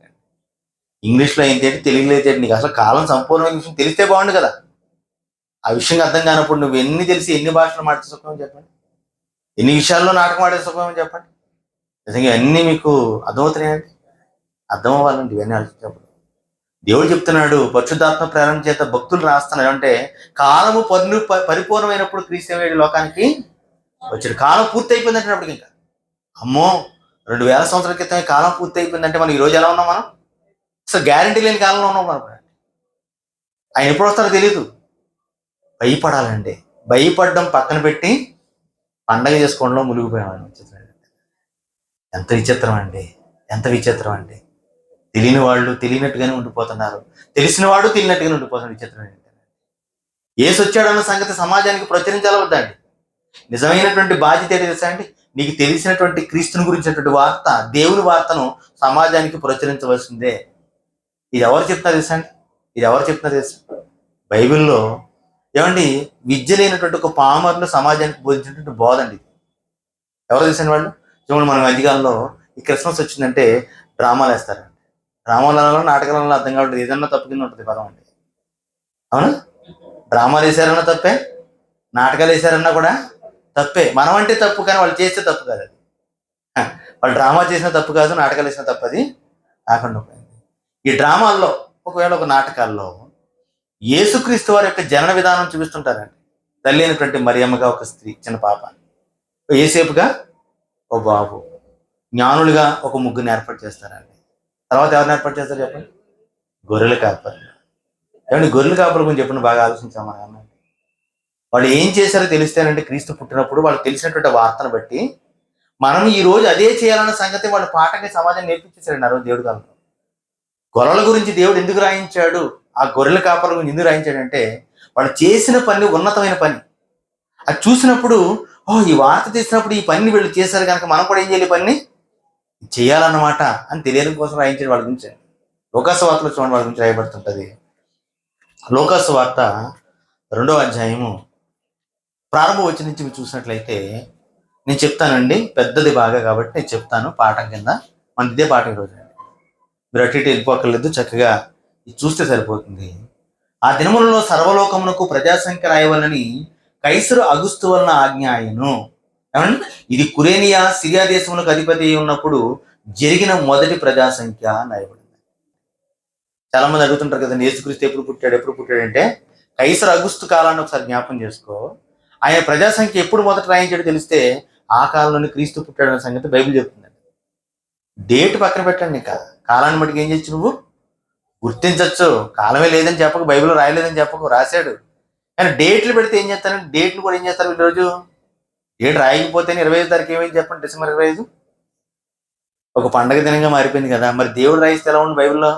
ఇంగ్లీష్లో ఏంటి, తెలుగులో ఏంటి? నీకు అసలు కాలం సంపూర్ణమైన విషయం తెలిస్తే బాగుండు కదా. ఆ విషయం అర్థం కానప్పుడు నువ్వు ఎన్ని తెలిసి ఎన్ని భాషలు మాడితే సుఖమని చెప్పండి, ఎన్ని విషయాల్లో నాటకం ఆడే సుఖమని చెప్పండి. నిజంగా అన్నీ మీకు అర్థమవుతున్నాయండి? అర్థం అవ్వాలండి ఇవన్నీ ఆలోచించినప్పుడు. దేవుడు చెప్తున్నాడు, పరిశుద్ధాత్మ ప్రేరణ చేత భక్తులు రాస్తున్నారు అంటే కాలము పరిపూర్ణమైనప్పుడు క్రీస్తు లోకానికి వచ్చాడు. కాలం పూర్తి అయిపోయిందంటే అప్పటికి ఇంకా అమ్మో 2000 సంవత్సరాల క్రితమే కాలం పూర్తి అయిపోయిందంటే మనం ఈరోజు ఎలా ఉన్నాం? మనం అసలు గ్యారంటీ లేని కాలంలో ఉన్నాం మనం. ఆయన ఎప్పుడు వస్తారో తెలియదు. భయపడాలండి. భయపడడం పక్కన పెట్టి పండగ చేసుకోవడంలో మునిగిపోయామండి. ఎంత విచిత్రం అండి, ఎంత విచిత్రం అండి. తెలియని వాళ్ళు తెలియనట్టుగానే ఉండిపోతున్నారు, తెలిసిన వాడు తెలియనట్టుగానే ఉండిపోతున్నారు. విచిత్రం ఏంటంటే యేసు వచ్చాడన్న సంగతి సమాజానికి ప్రచురించాలి వద్దండి. నిజమైనటువంటి బాధ్యత ఏంటి తెలుసా అండి? నీకు తెలిసినటువంటి క్రీస్తుని గురించినటువంటి వార్త, దేవుని వార్తను సమాజానికి ప్రచురించవలసిందే. ఇది ఎవరు చెప్తున్నారు తెలుసా అండి? ఇది ఎవరు చెప్తున్నారు తెలుసా? బైబిల్లో ఏమండి, విద్య లేనటువంటి ఒక పామర్లు సమాజానికి బోధించినటువంటి బోధ అండి. ఎవరు తెలిసిన వాళ్ళు? చూడండి, మన మధ్యకాలంలో ఈ క్రిస్మస్ వచ్చిందంటే డ్రామాలు వేస్తారండి. డ్రామాలలో నాటకాలలో అర్థం కావట్లేదు, ఏదన్నా తప్పు కింద ఉంటుంది పదం అండి. అవునా? డ్రామాలు వేసారన్నా తప్పే, నాటకాలు వేసారన్నా కూడా తప్పే. మనం అంటే తప్పు, కానీ వాళ్ళు చేస్తే తప్పు కాదు అది. వాళ్ళు డ్రామా చేసిన తప్పు కాదు, నాటకాలు వేసిన తప్పు అది కాకుండా పోయింది. ఈ డ్రామాల్లో ఒకవేళ ఒక నాటకాల్లో యేసుక్రీస్తు వారి యొక్క జనన విధానం చూపిస్తుంటారండి. తల్లి అయినటువంటి మరియమ్మగా ఒక స్త్రీ, చిన్న పాప, ఏసేపుగా ఓ బాబు, జ్ఞానులుగా ఒక ముగ్గురిని ఏర్పాటు చేస్తారండి. తర్వాత ఎవరిని ఏర్పాటు చేస్తారు చెప్పండి? గొర్రెల కాపరి. ఏమండి, గొర్రెల కాపరి గురించి చెప్పండి, బాగా ఆలోచించాం మన అన్న. వాళ్ళు ఏం చేశారో తెలిస్తేనంటే క్రీస్తు పుట్టినప్పుడు వాళ్ళకి తెలిసినటువంటి వార్తను బట్టి మనం ఈ రోజు అదే చేయాలన్న సంగతి వాళ్ళు పాఠంగా సమాజాన్ని నేర్పించేశారండి. ఆ రోజు దేవుడు కాలంలో గొర్రెల గురించి దేవుడు ఎందుకు రాయించాడు, ఆ గొర్రెల కాపర్ల గురించి ఎందుకు రాయించాడంటే వాళ్ళు చేసిన పని ఉన్నతమైన పని. అది చూసినప్పుడు ఈ వార్త తీసినప్పుడు ఈ పనిని వీళ్ళు చేశారు కనుక మనం కూడా ఏం చేయాలి, పని చేయాలన్నమాట అని తెలియడం కోసం రాయించాడు వాళ్ళ గురించి. లోకాసు వార్తలో చూడండి వాళ్ళ గురించి రాయబడుతుంటది. లోకాసు వార్త 2వ అధ్యాయము ప్రారంభం వచ్చి నుంచి మీరు చూసినట్లయితే, నేను చెప్తానండి, పెద్దది బాగా కాబట్టి నేను చెప్తాను పాఠం కింద. మన ఇదే పాఠం ఈరోజు అండి. మీరు అటు ఇటు వెళ్ళిపోకర్లేదు, చక్కగా ఇది చూస్తే సరిపోతుంది. ఆ దినములలో సర్వలోకమునకు ప్రజాసంఖ్య రాయవలని కైసరు అగుస్తు వలన ఆజ్ఞ ఆయను. ఏమండి, ఇది కురేనియా సిరియా దేశములకు అధిపతి ఉన్నప్పుడు జరిగిన మొదటి ప్రజాసంఖ్య రాయబడింది. చాలా మంది అడుగుతుంటారు కదండి, యేసుక్రీస్తు ఎప్పుడు పుట్టాడంటే కైసరు అగుస్తు కాలాన్ని ఒకసారి జ్ఞాపం చేసుకో. ఆయన ప్రజాసంఖ్య ఎప్పుడు మొదట రాయించాడో తెలిస్తే ఆ కాలంలోనే క్రీస్తు పుట్టాడన్న సంగతి బైబిల్ చెప్తుందండి. డేట్ పక్కన పెట్టండి, ఇంకా కాలాన్ని బట్టి ఏం చేయొచ్చు, నువ్వు గుర్తించవచ్చు. కాలమే లేదని చెప్పకు, బైబిల్లో రాయలేదని చెప్పకు, రాశాడు. కానీ డేట్లు పెడితే ఏం చేస్తారంటే డేట్లు కూడా ఏం చేస్తారు ఈరోజు. డేట్ రాయకపోతే 25వ తారీఖు ఏమైంది చెప్పండి? డిసెంబర్ 25 ఒక పండగ దినంగా మారిపోయింది కదా. మరి దేవుడు రాయిస్తే ఎలా ఉంది బైబిల్లో?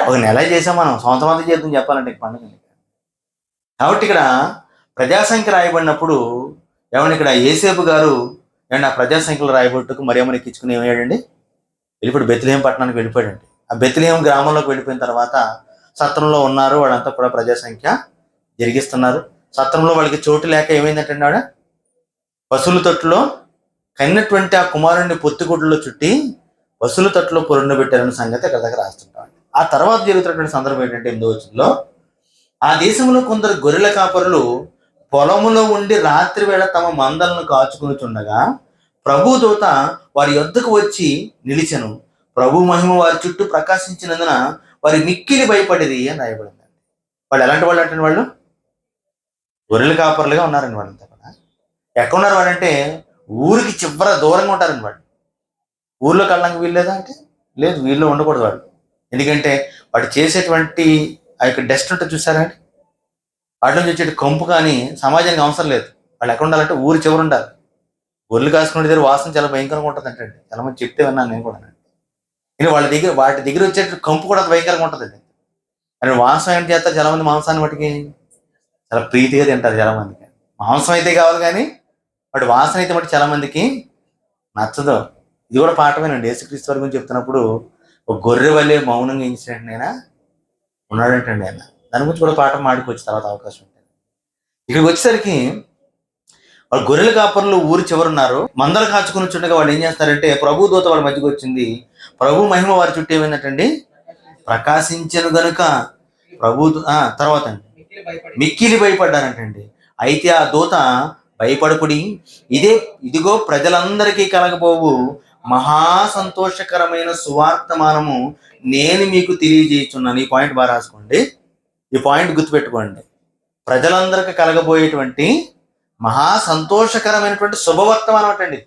ఒక నెల చేసాం మనం, సంవత్సరం అంతా చేద్దాం చెప్పాలంటే పండుగ. కాబట్టి ఇక్కడ ప్రజాసంఖ్య రాయబడినప్పుడు ఏమన్నా ఇక్కడ ఏసేపు గారు ఏమన్నా ఆ ప్రజాసంఖ్యలో రాయబట్టుకు మరియమ్మని ఎక్కించుకుని ఏమయ్యాడండి, వెళ్ళిపోయి బెత్లెహేం పట్టణానికి వెళ్ళిపోయాడండి. ఆ బెత్లెహేం గ్రామంలోకి వెళ్ళిపోయిన తర్వాత సత్రంలో ఉన్నారు. వాళ్ళంతా కూడా ప్రజాసంఖ్య జరిగిస్తున్నారు. సత్రంలో వాళ్ళకి చోటు లేక ఏమైందంటే ఆవిడ పశువుల తొట్టులో కన్నటువంటి ఆ కుమారుడిని పొత్తిగుడ్డలో చుట్టి పశువుల తొట్టులో పొరుండు పెట్టారన్న సంగతి అక్కడ దగ్గర రాస్తుంటాం. ఆ తర్వాత జరుగుతున్నటువంటి సందర్భం ఏంటంటే 8వ వచనంలో, ఆ దేశంలో కొందరు గొర్రెల కాపరులు పొలములో ఉండి రాత్రి వేళ తమ మందలను కాచుకొనుచుండగా ప్రభు దూత వారి యొద్దకు వచ్చి నిలిచెను. ప్రభు మహిమ వారి చుట్టూ ప్రకాశించినందున వారి మిక్కిలి భయపడిరి అని రాయబడింది. వాళ్ళు ఎలాంటి వాళ్ళు అంటే వాళ్ళు గొర్రెల కాపరులుగా ఉన్నారండి. వాళ్ళంతా కూడా ఎక్కడ ఉన్నారు వాళ్ళంటే ఊరికి చివర దూరంగా ఉంటారండి. వాళ్ళు ఊర్లో కళ్ళంగా వీల్లేదా అంటే లేదు, వీళ్ళు ఉండకూడదు వాళ్ళు. ఎందుకంటే వాడు చేసేటువంటి ఆ యొక్క డస్ట్ ఉంటే చూసారండి, వాటి నుంచి వచ్చే కంపు కానీ సమాజానికి అవసరం లేదు. వాళ్ళు ఎక్కడ ఉండాలంటే ఊరి చివరు ఉండాలి. గొర్రెలు కాసుకునే దగ్గర వాసన చాలా భయంకరంగా ఉంటుంది అంటండి. చాలా మంది చెప్తే విన్నాను నేను కూడా. వాటి దగ్గర వచ్చే కంపు కూడా భయంకరంగా ఉంటుందండి. అని మాంసం ఏంటి చేస్తారు చాలా మంది, మాంసాన్ని వాటికి చాలా ప్రీతిగా తింటారు చాలా మందికి. మాంసం అయితే కావాలి కానీ వాటి వాసన అయితే మట్టి చాలా మందికి నచ్చదు. ఇది కూడా పాఠమేనండి. యేసుక్రీస్తు వారి గురించి చెప్తున్నప్పుడు ఒక గొర్రె వల్లే మౌనంగా ఇన్సిడెంట్ అయినా ఉన్నాడంటండి ఆయన. దాని గురించి కూడా పాఠం మాడుకోవచ్చు తర్వాత అవకాశం ఉంటుంది. ఇక్కడికి వచ్చేసరికి వాళ్ళు గొర్రెల కాపరులు ఊరి చివరున్నారు. మందలు కాచుకుని చుండగా వాళ్ళు ఏం చేస్తారంటే ప్రభు దూత వాళ్ళ మధ్యకి వచ్చింది. ప్రభు మహిమ వారి చుట్టూ ఏమైందంటండి ప్రకాశించను గనుక ప్రభు తర్వాత మిక్కిలి భయపడ్డారంటండి. అయితే ఆ దూత భయపడకుడి, ఇదిగో ప్రజలందరికీ కలగబోవు మహా సంతోషకరమైన సువార్తమానము నేను మీకు తెలియజేస్తున్నాను. ఈ పాయింట్ బాగా రాసుకోండి, ఈ పాయింట్ గుర్తుపెట్టుకోండి. ప్రజలందరికీ కలగబోయేటువంటి మహా సంతోషకరమైనటువంటి శుభవర్తమానం అంటండి.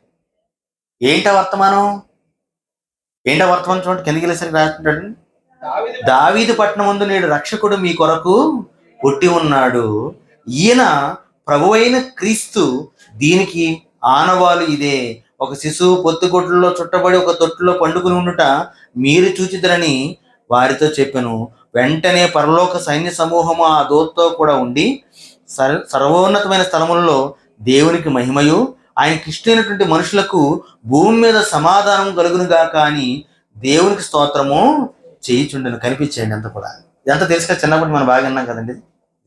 ఏంటా వర్తమానం? చూడండి, కిందకి వెళ్ళేసరికి రాస్తుంటాడు, దావీదు పట్టణం ముందు నేడు రక్షకుడు మీ కొరకు పుట్టి ఉన్నాడు. ఈయన ప్రభువైన క్రీస్తు. దీనికి ఆనవాలు ఇదే, ఒక శిశువు పొత్తుగుడ్లలో చుట్టబడి ఒక తొట్టులో పండుకుని ఉండుట మీరు చూచిదరని వారితో చెప్పాను. వెంటనే పరలోక సైన్య సమూహము ఆ దూతతో కూడా ఉండి సర్వోన్నతమైన స్థలములలో దేవునికి మహిమయు ఆయనకి ఇష్టమైనటువంటి మనుషులకు భూమి మీద సమాధానం కలుగునుగా కానీ దేవునికి స్తోత్రము చేయిచుండను. కనిపించేయండి అంత కూడా. ఇదంతా తెలుసుగా చిన్నప్పుడు మనం బాగా విన్నాం కదండి.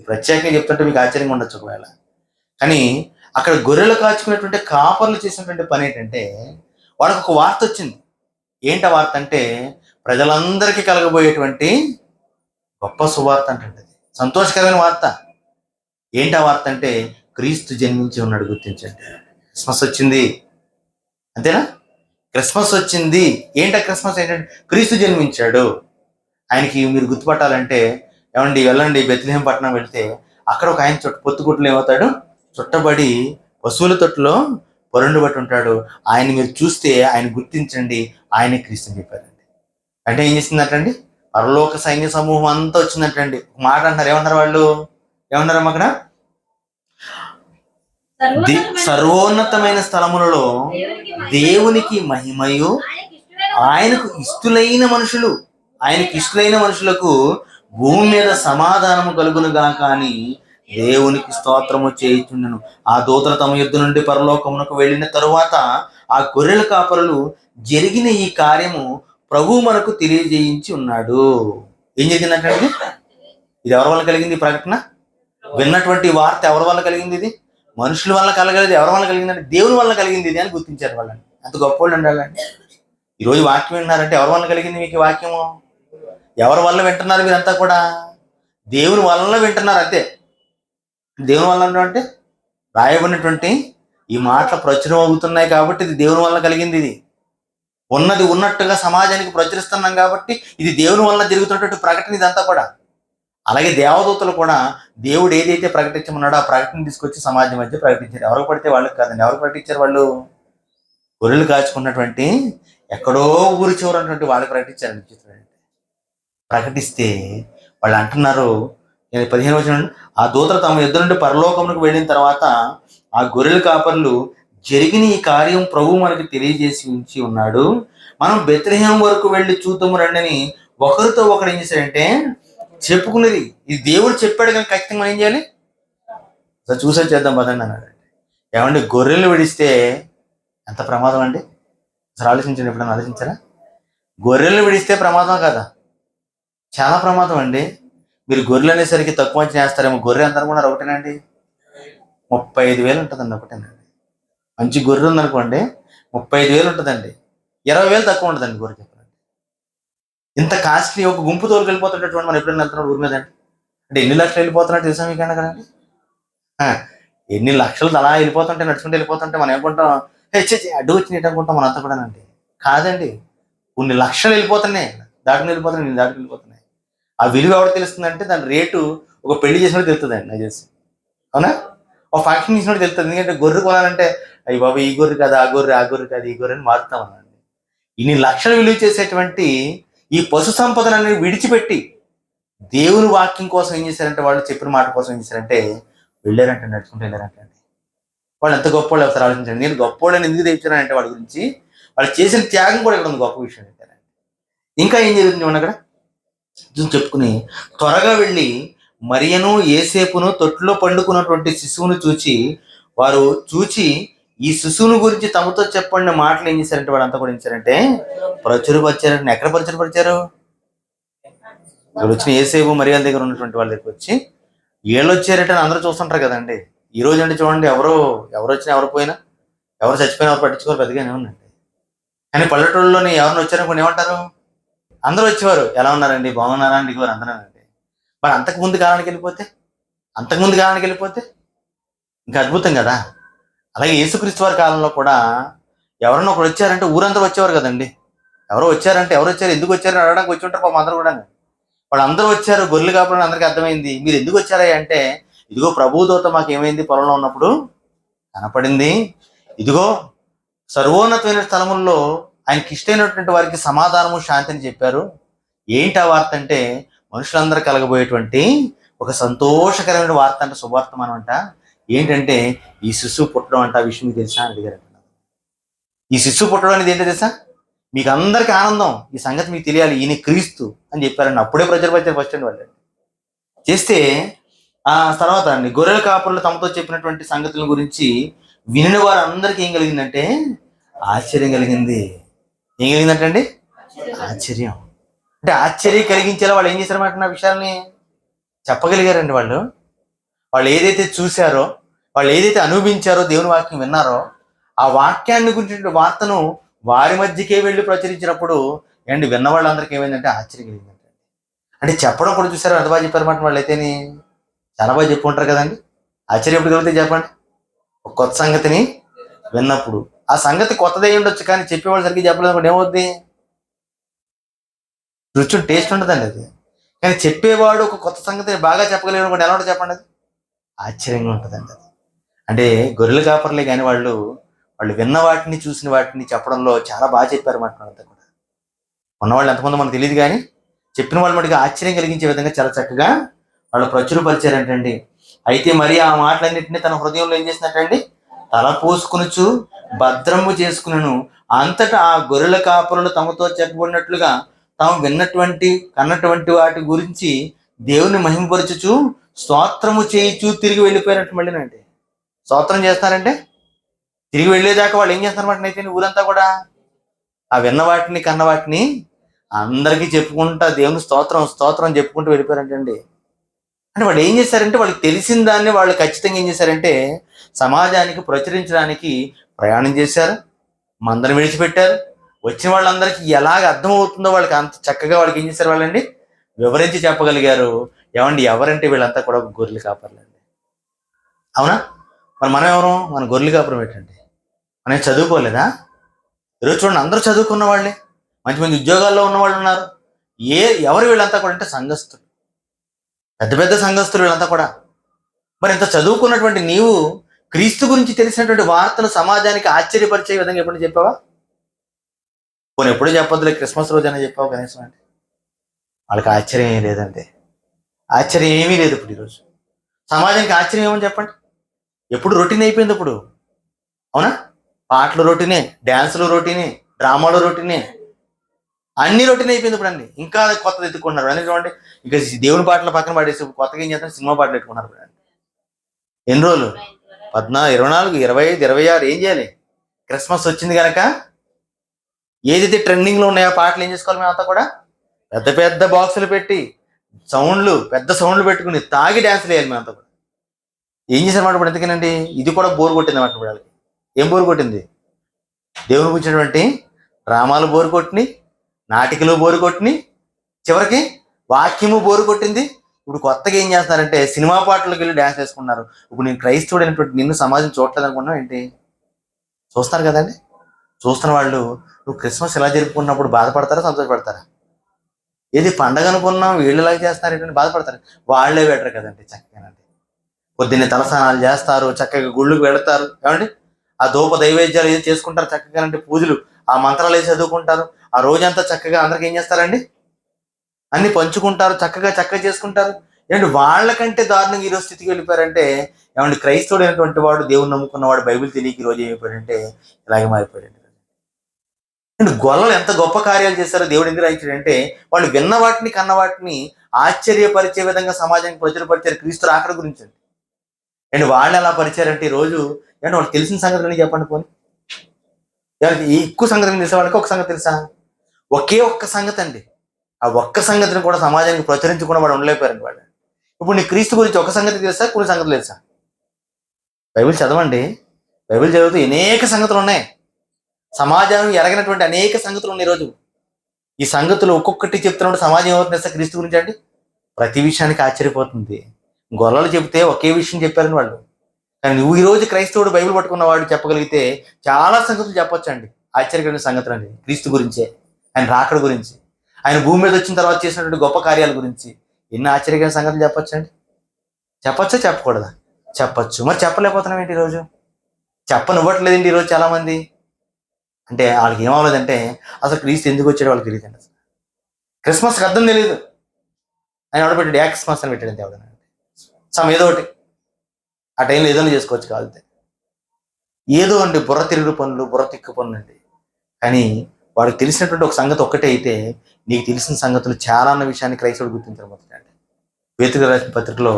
ప్రత్యేకంగా చెప్తుంటే మీకు ఆశ్చర్యంగా ఉండొచ్చు ఒకవేళ. కానీ అక్కడ గొర్రెలు కాచుకునేటువంటి కాపర్లు చేసినటువంటి పని ఏంటంటే వాళ్ళకు ఒక వార్త వచ్చింది. ఏంటి ఆ వార్త అంటే ప్రజలందరికీ కలగబోయేటువంటి గొప్ప సువార్త అంటే, సంతోషకరమైన వార్త. ఏంటి ఆ వార్త అంటే క్రీస్తు జన్మించి ఉన్నాడు. గుర్తించండి, క్రిస్మస్ వచ్చింది, అంతేనా? క్రిస్మస్ వచ్చింది. ఏంటా క్రిస్మస్ ఏంటంటే క్రీస్తు జన్మించాడు. ఆయనకి మీరు గుర్తుపట్టాలంటే ఏమండి వెళ్ళండి బెత్లెహేం పట్టణం వెళ్తే అక్కడ ఒక ఆయన పొత్తుగుట్లు ఏమవుతాడు, చుట్టబడి పశువుల తొట్టులో పొరండు బట్టి ఉంటాడు. ఆయన మీరు చూస్తే ఆయన గుర్తించండి, ఆయన క్రీస్తుని చెప్పారండి. అంటే ఏం చేసిందటండి, పరలోక సైన్య సమూహం అంతా వచ్చిందటండి. మాట అంటారు, ఏమన్నారు వాళ్ళు? ఏమన్నారమ్మ అక్కడ? సర్వోన్నతమైన స్థలములలో దేవునికి మహిమయు ఆయనకు ఇష్టలైన మనుషులకు భూమి మీద సమాధానము కలుగునుగా కానీ దేవునికి స్తోత్రము చేయుచుండెను. ఆ దూతలు తమ యుద్ధ నుండి పరలోకమునకు వెళ్ళిన తరువాత ఆ గొర్రెల కాపరులు జరిగిన ఈ కార్యము ప్రభు మనకు తెలియజేయించి ఉన్నాడు. ఏం జరిగిందంటే ఇది ఎవరి వల్ల కలిగింది? ఈ ప్రకటన విన్నటువంటి వార్త ఎవరి వల్ల కలిగింది? ఇది మనుషుల వల్ల కలగలేదు. ఎవరి వల్ల కలిగిందంటే దేవుని వల్ల కలిగింది ఇది అని గుర్తించారు వాళ్ళని. అంత గొప్ప వాళ్ళు ఉండాలండి. ఈరోజు వాక్యం వింటున్నారంటే ఎవరి వల్ల కలిగింది మీకు వాక్యము? ఎవరి వల్ల వింటున్నారు మీరంతా కూడా? దేవుని వల్ల వింటున్నారు అంతే. దేవుని వల్ల అంటే రాయబడినటువంటి ఈ మాటలు ప్రచురం అవుతున్నాయి కాబట్టి ఇది దేవుని వల్ల కలిగింది. ఇది ఉన్నది ఉన్నట్టుగా సమాజానికి ప్రచురిస్తున్నాం కాబట్టి ఇది దేవుని వల్ల జరుగుతున్నటువంటి ప్రకటన ఇదంతా కూడా. అలాగే దేవదూతలు కూడా దేవుడు ఏదైతే ప్రకటించమన్నాడో ఆ ప్రకటన తీసుకొచ్చి సమాజం మధ్య ప్రకటించారు. ఎవరికి పడితే వాళ్ళకి కాదండి. ఎవరికి ప్రకటించారు? వాళ్ళు గొర్రెలు కాచుకున్నటువంటి ఎక్కడో ఊరి చివరటువంటి వాళ్ళకి ప్రకటించారు. ప్రకటిస్తే వాళ్ళు అంటున్నారు, 15వ వచనం, ఆ దూతలు తమ యుద్ధ నుండి పరలోకమునకు వెళ్ళిన తర్వాత ఆ గొర్రెల కాపర్లు జరిగిన ఈ కార్యం ప్రభు మనకి తెలియజేసి ఉంచి ఉన్నాడు. మనం బెత్లెహేం వరకు వెళ్ళి చూద్దాము రండి అని ఒకరితో ఒకరు ఏం చేశారంటే చెప్పుకునేది. ఇది దేవుడు చెప్పాడు కానీ ఖచ్చితంగా మనం ఏం చేయాలి? చూసే చేద్దాం పదండి అన్నాడు. ఏమండి గొర్రెలు విడిస్తే ఎంత ప్రమాదం అండి? అసలు ఆలోచించండి, ఎప్పుడన్నా ఆలోచించారా? గొర్రెలు విడిస్తే ప్రమాదం కదా? చాలా ప్రమాదం అండి. మీరు గొర్రెలు అనేసరికి తక్కువ అంచనా వేస్తారేమో. గొర్రె ఎంత అనుకున్నారు? ఒకటేనండి, 35,000 ఉంటుందండి ఒకటేనండి. మంచి గొర్రె ఉందనుకోండి 35,000 ఉంటుందండి. 20,000 తక్కువ ఉంటుందండి గొర్రె. చెప్పండి, ఇంత కాస్ట్లీ ఒక గుంపు తోలుకు వెళ్ళిపోతున్నటువంటి మనం ఎప్పుడైనా వెళ్తున్నాడు ఊరి మీద అండి? అంటే ఎన్ని లక్షలు వెళ్ళిపోతున్నట్టు తెలుసా మీకు కదండి? ఎన్ని లక్షలు అలా వెళ్ళిపోతుంటే, నడుచుకుంటూ వెళ్ళిపోతుంటే మనం ఏమనుకుంటాం, అడ్డు వచ్చినట్టు అనుకుంటాం మనంతా కూడానండి. కాదండి, కొన్ని లక్షలు వెళ్ళిపోతున్నాయి, దాటుకుని వెళ్ళిపోతున్నాయి, దాటుకుని వెళ్ళిపోతున్నాయి. ఆ విలువ ఎవరికి తెలుస్తుందంటే దాని రేటు ఒక పెళ్లి చేసినట్టు తెలుస్తుందండి నాకు తెలిసి. అవునా? ఒక ఫంక్షన్ చేసినట్టు తెలుస్తుంది. ఎందుకంటే గొర్రె కొనాలంటే అయ్యి బాబు ఈ గొర్రె కాదు, ఆ గొర్రె, ఆ గొర్రె కాదు, ఈ గొర్రె అని మారుతాం అనండి. ఇన్ని లక్షలు విలువ చేసేటువంటి ఈ పశు సంపదనని విడిచిపెట్టి దేవుని వాక్యం కోసం ఏం చేశారంటే, వాళ్ళు చెప్పిన మాట కోసం ఏం చేశారంటే వెళ్ళారంటే, నడుచుకుంటూ వెళ్ళారంటే. వాళ్ళు ఎంత గొప్ప వాళ్ళు ఒకసారి ఆలోచించండి. నేను గొప్ప వాళ్ళని ఎందుకు తెచ్చానంటే వాళ్ళ గురించి వాళ్ళు చేసిన త్యాగం కూడా ఇక్కడ ఉంది, గొప్ప విషయం ఏంటంటే. ఇంకా ఏం జరుగుతుంది చూడండి అక్కడ చెప్పుకుని, త్వరగా వెళ్ళి మరియను యేసేపును తొట్టులో పండుకున్నటువంటి శిశువును చూచి ఈ శిశువుని గురించి తమతో చెప్పండి మాటలు ఏం చేశారంటే వాళ్ళంతా కూడా ఏం చేశారంటే ప్రచురపరిచారంటే. ఎక్కడ ప్రచురపరిచారు? ఇక్కడ వచ్చిన యేసేపు మరియల దగ్గర ఉన్నటువంటి వాళ్ళ దగ్గర వచ్చి వీళ్ళు వచ్చారట అని అందరూ చూస్తుంటారు కదండి. ఈ రోజు అంటే చూడండి, ఎవరు వచ్చినా ఎవరు పోయినా, ఎవరు చచ్చిపోయినా ఎవరు పట్టించుకోరు పెద్దగానే ఉందండి. కానీ పల్లెటూళ్ళలోని ఎవరిని వచ్చారనుకోండి ఏమంటారు? అందరూ వచ్చేవారు, ఎలా ఉన్నారండి, బాగున్నారా అండి, ఇదివారు అందరూనండి. మరి అంతకుముందు కాలానికి వెళ్ళిపోతే ఇంకా అద్భుతం కదా. అలాగే యేసుక్రీస్తు వారి కాలంలో కూడా ఎవరన్నా ఒకరు వచ్చారంటే ఊరందరూ వచ్చేవారు కదండి. ఎవరు వచ్చారంటే ఎవరు వచ్చారు, ఎందుకు వచ్చారని అడగడానికి వచ్చి ఉంటారు పాపం అందరూ కూడా. వాళ్ళందరూ వచ్చారు, గొర్రెలు కాపులని అందరికీ అర్థమైంది. మీరు ఎందుకు వచ్చారా అంటే, ఇదిగో ప్రభు దూత మాకు ఏమైంది పొలంలో ఉన్నప్పుడు కనపడింది, ఇదిగో సర్వోన్నతమైన స్థలముల్లో ఆయనకి ఇష్టమైనటువంటి వారికి సమాధానము శాంతిని చెప్పారు. ఏంటి ఆ వార్త అంటే, మనుషులందరూ కలగబోయేటువంటి ఒక సంతోషకరమైన వార్త అంటే, శుభవార్తమానం అంట. ఏంటంటే ఈ శిశువు పుట్టడం అంట. ఆ విషయం మీకు తెలుసా అని అడిగారు. ఈ శిశువు పుట్టడం అనేది ఏంటో తెలుసా? మీకు అందరికీ ఆనందం, ఈ సంగతి మీకు తెలియాలి, ఈయన క్రీస్తు అని చెప్పారండి. అప్పుడే ప్రజలు ఫస్ట్ అండి వాళ్ళు చేస్తే. ఆ తర్వాత అండి, గొర్రెల కాపురులు తమతో చెప్పినటువంటి సంగతుల గురించి వినిన వారు అందరికీ ఏం కలిగిందంటే ఆశ్చర్యం కలిగింది. ఏం కలిగిందంటే ఆశ్చర్యం. అంటే ఆశ్చర్యం కలిగించేలా వాళ్ళు ఏం చేశారన్నమాట, నా విషయాల్ని చెప్పగలిగారండి. వాళ్ళు ఏదైతే చూశారో, వాళ్ళు ఏదైతే అనుభవించారో, దేవుని వాక్యం విన్నారో, ఆ వాక్యాన్ని గురించి వార్తను వారి మధ్యకే వెళ్ళి ప్రచురించినప్పుడు ఏంటి విన్న వాళ్ళందరికీ ఏమైందంటే ఆశ్చర్యం కలిగిందంటే. అంటే చెప్పడం కూడా చూసారు, ఎంత బాగా చెప్పారన్నమాట. వాళ్ళు అయితేని చాలా బాగా చెప్పుకుంటారు కదండి. ఆశ్చర్యం ఎప్పుడు కలిగితే చెప్పండి? ఒక కొత్త సంగతిని విన్నప్పుడు. ఆ సంగతి కొత్తదే ఉండొచ్చు, కానీ చెప్పేవాళ్ళు సరిగ్గా చెప్పలేదు కూడా ఏమవుద్ది? రుచి టేస్ట్ ఉండదండి అది. కానీ చెప్పేవాడు ఒక కొత్త సంగతిని బాగా చెప్పగలిగిన కూడా ఎలా ఉంటుంది చెప్పండి? అది ఆశ్చర్యంగా ఉంటుందండి అది. అంటే గొర్రెల కాపర్లే కానీ వాళ్ళు విన్న వాటిని చూసిన వాటిని చెప్పడంలో చాలా బాగా చెప్పారు మాట. అంతా కూడా ఉన్నవాళ్ళు ఎంతమంది మనకు తెలియదు, కానీ చెప్పిన వాళ్ళు మటుకు ఆశ్చర్యం కలిగించే విధంగా చాలా చక్కగా వాళ్ళు ప్రచురపరిచారంటండి. అయితే మరి ఆ మాటలన్నింటినీ తన హృదయంలో ఏం చేసినట్టండి తల పోసుకునుచు భద్రము చేసుకును. అంతటా ఆ గొర్రెల కాపురులు తమతో చెప్పబడినట్లుగా తాము కన్నటువంటి వాటి గురించి దేవుని మహిమపరచుచు స్తోత్రము చేయించు తిరిగి వెళ్ళిపోయినట్టు. మళ్ళీనండి స్తోత్రం చేస్తారంటే తిరిగి వెళ్ళేదాకా వాళ్ళు ఏం చేస్తారన్నమాట. అయితే ఊరంతా కూడా ఆ విన్న వాటిని కన్న వాటిని అందరికీ చెప్పుకుంటా దేవుని స్తోత్రం చెప్పుకుంటూ వెళ్ళిపోయారంటండి. అంటే వాళ్ళు ఏం చేశారంటే, వాళ్ళకి తెలిసిన దాన్ని వాళ్ళు ఖచ్చితంగా ఏం చేశారంటే సమాజానికి ప్రచురించడానికి ప్రయాణం చేశారు. మందరం విడిచిపెట్టారు. వచ్చిన వాళ్ళందరికీ ఎలాగ అర్థమవుతుందో వాళ్ళకి అంత చక్కగా వాళ్ళకి ఏం చేశారు వాళ్ళండి వివరించి చెప్పగలిగారు. ఎవరంటే వీళ్ళంతా కూడా గొర్రెలు కాపర్లండి. అవునా? మనం ఎవరు? మన గొర్రెలు కాపురం ఏంటండి? మనం చదువుకోలేదా? ఈరోజు చూడండి, అందరూ చదువుకున్న వాళ్ళే, మంచి మంచి ఉద్యోగాల్లో ఉన్న వాళ్ళు ఉన్నారు. ఎవరు వీళ్ళంతా కూడా అంటే సంఘస్థులు, పెద్ద పెద్ద సంఘస్థులు వీళ్ళంతా కూడా. మరి ఇంత చదువుకున్నటువంటి నీవు క్రీస్తు గురించి తెలిసినటువంటి వార్తను సమాజానికి ఆశ్చర్యపరిచే విధంగా ఎప్పుడు చెప్పావా? పోనీ ఎప్పుడు చెప్పొద్దులే, క్రిస్మస్ రోజు అని చెప్పావు కనీసం. అంటే వాళ్ళకి ఆశ్చర్యం ఏం లేదంటే ఆశ్చర్యం ఏమీ లేదు. ఇప్పుడు ఈరోజు సమాజానికి ఆశ్చర్యం ఏమని చెప్పండి? ఎప్పుడు రొటీన్ అయిపోయింది ఇప్పుడు. అవునా? పాటలు రొటీనే, డ్యాన్సులు రొటీనే, డ్రామాలు రొటీనే, అన్ని రొటీన్ అయిపోయింది ఇప్పుడు. అన్ని ఇంకా కొత్తది ఎత్తుకుంటున్నారు. అన్ని చూడండి, ఇక దేవుని పాటలు పక్కన పడేసి కొత్తగా ఏం చేస్తారు, సినిమా పాటలు పెట్టుకున్నారు. ఎన్ని రోజులు? 14, 24, 25, 26 ఏం చేయాలి? క్రిస్మస్ వచ్చింది కనుక ఏదైతే ట్రెండింగ్ లో ఉన్నాయో పాటలు ఏం చేసుకోవాలి? మేమంతా కూడా పెద్ద పెద్ద బాక్సులు పెట్టి పెద్ద సౌండ్లు పెట్టుకుని తాగి డ్యాన్స్లు వేయాలి మేమంతా కూడా. ఏం చేశారన్నమాట ఇప్పుడు? ఎందుకేనండి ఇది కూడా బోరు కొట్టింది అన్నమాట ఇప్పుడు వాళ్ళకి. ఏం బోరు కొట్టింది? దేవుని గురించినటువంటి డ్రామాలు బోరు కొట్టినాయి, నాటికలు బోరు కొట్టినాయి, చివరికి వాక్యము బోరు కొట్టింది. ఇప్పుడు కొత్తగా ఏం చేస్తున్నారంటే సినిమా పాటలకు వెళ్ళి డ్యాన్స్ వేసుకున్నారు. ఇప్పుడు నేను క్రైస్తవుడు అయినటువంటి నిన్ను సమాజం చూడలేదు అనుకున్నావు ఏంటి? చూస్తారు కదండి. చూస్తున్న వాళ్ళు నువ్వు క్రిస్మస్ ఇలా జరుపుకున్నప్పుడు బాధపడతారా, సంతోషపడతారా? ఏది పండగ అనుకున్నాం వీళ్ళు ఇలా చేస్తున్నారు ఏంటంటే బాధపడతారు. వాళ్ళే బెటర్ కదండి చక్కగానండి. పొద్దున్నే తలస్నానాలు చేస్తారు, చక్కగా గుళ్ళకు వెళతారు ఏమండి. ఆ ధూప దైవేద్యాలు ఏది చేసుకుంటారు చక్కగానంటే, పూజలు ఆ మంత్రాలు వేసి చదువుకుంటారు. ఆ రోజంతా చక్కగా అందరికి ఏం చేస్తారండి, అన్ని పంచుకుంటారు, చక్కగా చేసుకుంటారు. ఏమంటే వాళ్ళకంటే దారుణంగా ఈరోజు స్థితికి వెళ్ళిపోయారంటే ఏమంటే క్రైస్తవుడు అయినటువంటి వాడు, దేవుని నమ్ముకున్నవాడు, బైబిల్ తెలియక ఈరోజు ఏమైపోయాడంటే ఇలాగే మారిపోయాడు. అండ్ గొల్లలు ఎంత గొప్ప కార్యాలు చేశారో దేవుడు ఎందుకు రాయించాడంటే వాళ్ళు విన్న వాటిని కన్న వాటిని ఆశ్చర్యపరిచే విధంగా సమాజానికి ప్రచురపరిచారు క్రీస్తు రాకడ గురించి. అండ్ వాళ్ళు ఎలా పరిచారంటే ఈ రోజు అంటే వాళ్ళకి తెలిసిన సంగతులని చెప్పండి. పోనీ ఈ ఎక్కువ సంగతి తెలిసే వాళ్ళకి ఒక సంగతి తెలుసా? ఒకే ఒక్క సంగతి అండి. ఆ ఒక్క సంగతిని కూడా సమాజానికి ప్రచురించకుండా వాడు ఉండలేకపోయారండి వాళ్ళు. ఇప్పుడు నీ క్రీస్తు గురించి ఒక సంగతి తెలుసా, కొన్ని సంగతులు తెలుసా? బైబిల్ చదవండి. బైబిల్ చదివితే అనేక సంగతులు ఉన్నాయి. సమాజం ఎరగినటువంటి అనేక సంగతులు ఉన్నాయి ఈరోజు. ఈ సంగతులు ఒక్కొక్కటి చెప్తున్నప్పుడు సమాజం ఏమవుతుంది తెలుసా క్రీస్తు గురించి అండి? ప్రతి విషయానికి ఆశ్చర్యపోతుంది. గొల్లలు చెప్తే ఒకే విషయం చెప్పారని వాళ్ళు. కానీ నువ్వు ఈరోజు క్రైస్తవుడు బైబిల్ పట్టుకున్నవాడు చెప్పగలిగితే చాలా సంగతులు చెప్పొచ్చండి. ఆశ్చర్యకరమైన సంగతులు అండి క్రీస్తు గురించే, ఆయన రాకడ గురించి, ఆయన భూమి మీద వచ్చిన తర్వాత చేసినటువంటి గొప్ప కార్యాల గురించి ఎన్ని ఆశ్చర్యకరమైన సంగతులు చెప్పొచ్చండి. చెప్పచ్చా చెప్పకూడదా? చెప్పచ్చు. మరి చెప్పలేకపోతున్నాం ఏంటి ఈరోజు? చెప్పనివ్వట్లేదండి ఈరోజు చాలా మంది. అంటే వాళ్ళకి ఏమవ్వలేదంటే అసలు క్రీస్తు ఎందుకు వచ్చాడో వాళ్ళకి తెలియదండి. అసలు క్రిస్మస్కి అర్థం తెలియదు. ఆయన ఎవడ పెట్టాడు? క్రిస్మస్ అని పెట్టాడు. ఎవడనంటే ఏదో ఒకటి ఆ టైంలో ఏదైనా చేసుకోవచ్చు కాదు. ఏదో అండి బుర్ర తిరుగు పనులు, బుర్ర తిక్కు పనులు అండి. కానీ వాడికి తెలిసినటువంటి ఒక సంగతి ఒక్కటే అయితే నీకు తెలిసిన సంగతులు చాలా అన్న విషయాన్ని క్రైస్తవుడు గుర్తించడం మొదలండి. పేతురు రాసిన పత్రికలో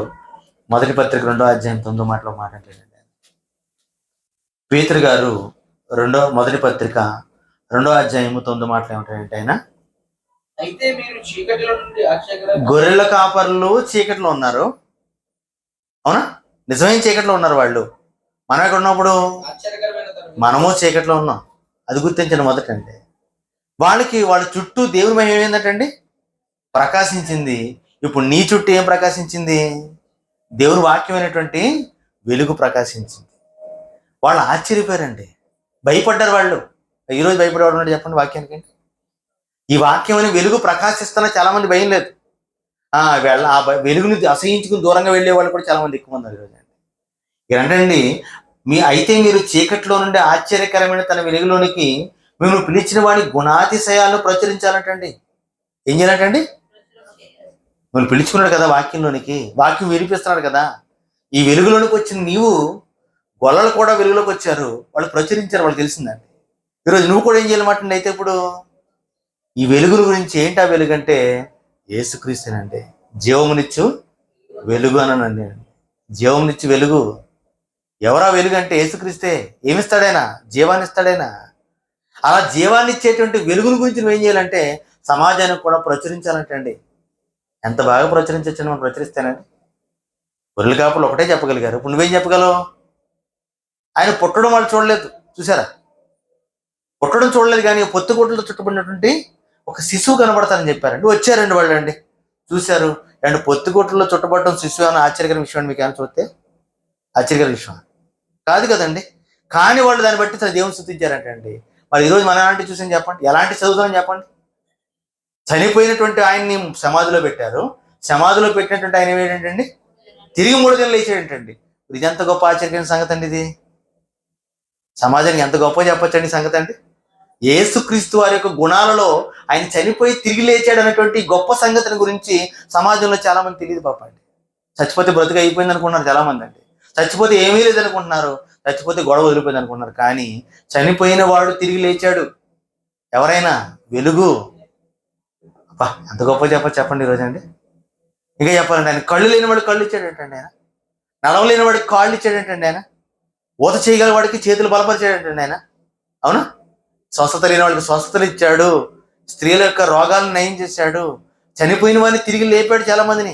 మొదటి పత్రిక 2వ అధ్యాయం 9వ మాటలో మాట్లాడాడండి. పేతురు గారు మొదటి పత్రిక 2వ అధ్యాయము 9వ మాటలు ఏమంటాడంటే ఆయన, అయితే మీరు చీకటిలో నుండి గొర్రెల కాపర్లు చీకటిలో ఉన్నారు. అవునా? నిజమైన చీకటిలో ఉన్నారు వాళ్ళు. మనం ఎక్కడ ఉన్నప్పుడు మనము చీకటిలో ఉన్నాం. అది గుర్తించండి మొదటండి. వాళ్ళ చుట్టూ దేవుని మహిమ ఏంటంటండి ప్రకాశించింది. ఇప్పుడు నీ చుట్టూ ఏం ప్రకాశించింది? దేవుని వాక్యమైనటువంటి వెలుగు ప్రకాశించింది. వాళ్ళు ఆశ్చర్యపోయారండి, భయపడ్డారు వాళ్ళు. ఈరోజు భయపడేవాడు చెప్పండి వాక్యానికి. ఈ వాక్యం అని వెలుగు ప్రకాశిస్తున్నా చాలా మంది భయం లేదు. ఆ వెలుగుని అసహించుకుని దూరంగా వెళ్ళే వాళ్ళు కూడా చాలా మంది ఎక్కువ ఉన్నారు ఈరోజు. ఏంటండి అయితే మీరు చీకట్లో నుండి ఆశ్చర్యకరమైన తన వెలుగులోనికి మేము పిలిచిన వాడి గుణాతిశయాలను ప్రచురించాలంటండి. ఏం చేయాలంటండి? మనం పిలుచుకున్నాడు కదా వాక్యంలోనికి, వాక్యం వినిపిస్తున్నాడు కదా. ఈ వెలుగులోనికి వచ్చిన నీవు, గొల్లలు కూడా వెలుగులోకి వచ్చారు, వాళ్ళు ప్రచురించారు, వాళ్ళు తెలిసిందండి. ఈరోజు నువ్వు కూడా ఏం చేయాలన్నమాట? అయితే ఇప్పుడు ఈ వెలుగుల గురించి ఏంటి? ఆ వెలుగు అంటే యేసుక్రీస్తునండి. జీవమునిచ్చు వెలుగు అనండి. జీవమునిచ్చు వెలుగు. ఎవరా వెలుగు అంటే యేసుక్రీస్తే. ఏమిస్తాడైనా? జీవాన్ని ఇస్తాడైనా. అలా జీవాన్ని ఇచ్చేటువంటి వెలుగుల గురించి నువ్వేం చేయాలంటే సమాజానికి కూడా ప్రచురించాలంటండి. ఎంత బాగా ప్రచురించచ్చని మనం ప్రచురిస్తానండి. గొర్రెల కాపులు ఒకటే చెప్పగలిగారు. ఇప్పుడు నువ్వేం చెప్పగలవు? ఆయన పుట్టడం వాళ్ళు చూడలేదు, చూసారా? పుట్టడం చూడలేదు, కానీ పొత్తుగుడ్లతో చుట్టబడినటువంటి ఒక శిశువు కనబడతారని చెప్పారండి. వచ్చారండి వాళ్ళు అండి, చూశారు. అండ్ పొత్తుగుడ్లలో చుట్టబడటం శిశువు అని ఆశ్చర్యకర విషయం అండి. మీకు ఏమైనా చూస్తే ఆశ్చర్యకర విషయం కాదు కదండి. కానీ వాళ్ళు దాన్ని బట్టి దేవుని స్తుతించారంటండి. మరి ఈరోజు మన ఎలాంటి చూసాను చెప్పండి, ఎలాంటి చదువుతామని చెప్పండి. చనిపోయినటువంటి ఆయన్ని సమాధిలో పెట్టారు. సమాధిలో పెట్టినటువంటి ఆయన ఏంటండి తిరిగి 3 దినాలు లేచాడంటండి. ఇది ఎంత గొప్ప ఆశ్చర్యకరమైన సంగతి అండి. ఇది సమాజానికి ఎంత గొప్ప చెప్పొచ్చండి సంగతి అండి. యేసుక్రీస్తు వారి యొక్క గుణాలలో ఆయన చనిపోయి తిరిగి లేచాడు అనేటువంటి గొప్ప సంగతిని గురించి సమాజంలో చాలా మంది తెలియదు పాప అండి. చచ్చిపోతే బ్రతుకు అయిపోయింది అనుకుంటున్నారు చాలా మంది అండి. చచ్చిపోతే ఏమీ లేదనుకుంటున్నారు, చచ్చిపోతే గొడవ వదిలిపోయింది అనుకుంటున్నారు. కానీ చనిపోయిన వాడు తిరిగి లేచాడు. ఎవరైనా వెలుగు. అబ్బా ఎంత గొప్ప చెప్పండి ఈరోజు అండి. ఇంకా చెప్పాలంటే ఆయన కళ్ళు లేని వాడికి కళ్ళు ఇచ్చాడంటండి. ఆయన నడవలేని వాడికి కాళ్ళు ఇచ్చాడంటండి. ఆయన ఊత చేయగల వాడికి చేతులు బలపరిచాడంటండి. ఆయన అవునా? స్వస్థత లేని వాడికి స్వస్థతలు ఇచ్చాడు. స్త్రీల యొక్క రోగాలను నయం చేశాడు. చనిపోయిన వాడిని తిరిగి లేపాడు చాలా మందిని.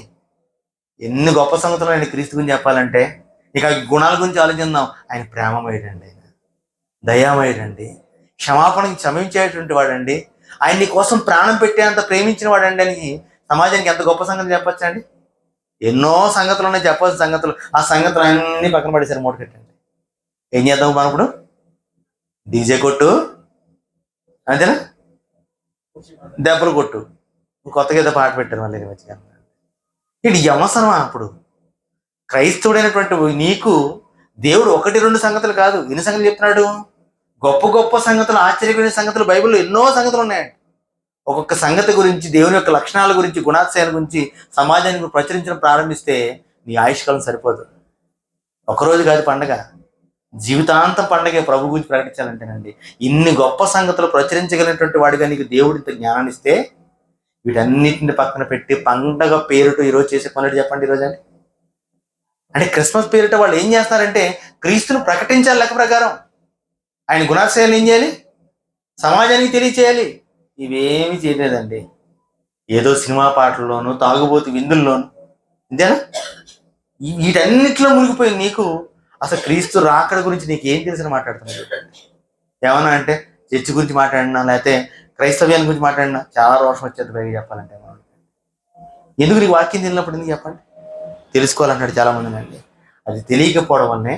ఎన్ని గొప్ప సంగతులు ఆయన క్రీస్తు గురించి చెప్పాలంటే, ఇక గుణాల గురించి ఆలోచిద్దాం. ఆయన ప్రేమమయుడండి, ఆయన దయామయుడండి, క్షమాపణకి క్షమించేటువంటి వాడండి, ఆయన నీ కోసం ప్రాణం పెట్టేంత ప్రేమించిన వాడండి అని సమాజానికి ఎంత గొప్ప సంగతి చెప్పొచ్చండి. ఎన్నో సంగతులు ఉన్నాయి చెప్పాల్సిన సంగతులు. ఆ సంగతులు అన్నీ పక్కన పడేసారు, మూట కట్టండి. ఏం చేద్దాం మనం ఇప్పుడు? డీజే కొట్టు, అంతేనా, దెబ్బలు కొట్టు, కొత్తగా ఏదో పాట పెట్టారు మళ్ళీ మంచిగా. ఇది అవసరమా? అప్పుడు క్రైస్తవుడైనటువంటి నీకు దేవుడు ఒకటి రెండు సంగతులు కాదు, ఎన్ని సంగతులు చెప్తున్నాడు? గొప్ప గొప్ప సంగతులు, ఆశ్చర్యమైన సంగతులు బైబిల్లో ఎన్నో సంగతులు ఉన్నాయండి. ఒక్కొక్క సంగతి గురించి, దేవుని యొక్క లక్షణాల గురించి, గుణాతిశయాల గురించి సమాజానికి ప్రచురించడం ప్రారంభిస్తే నీ ఆయుష్కాలం సరిపోదు. ఒకరోజు కాదు పండగ, జీవితాంతం పండగ ప్రభు గురించి ప్రకటించాలంటేనండి. ఇన్ని గొప్ప సంగతులు ప్రచురించగలిగినటువంటి వాడిగా నీకు దేవుడు ఇంత జ్ఞానాన్ని ఇస్తే, వీటన్నిటిని పక్కన పెట్టి పండగ పేరుట ఈరోజు చేసే పనులు చెప్పండి ఈరోజు అని. అంటే క్రిస్మస్ పేరిట వాళ్ళు ఏం చేస్తారంటే క్రీస్తును ప్రకటించాలి, లెక్క ప్రకారం ఆయన గుణాశయాలు ఏం చేయాలి, సమాజానికి తెలియచేయాలి. ఇవేమి చేయలేదండి. ఏదో సినిమా పాటల్లోనూ, తాగుబోతు విందుల్లోనూ, అంతేనా, వీటన్నిటిలో మునిగిపోయి నీకు అసలు క్రీస్తు రాకడ గురించి నీకు ఏం తెలిసిన మాట్లాడుతున్నావు? ఏమన్నా అంటే చర్చి గురించి మాట్లాడినా, లేకపోతే క్రైస్తవ్యాన్ని గురించి మాట్లాడినా చాలా రోషం వచ్చేది పైగా చెప్పాలంటే. ఎందుకు నీకు వాక్యం తెలియనప్పుడు ఎందుకు చెప్పండి? తెలుసుకోవాలంటాడు చాలా మందిని అండి. అది తెలియకపోవడం వల్లనే,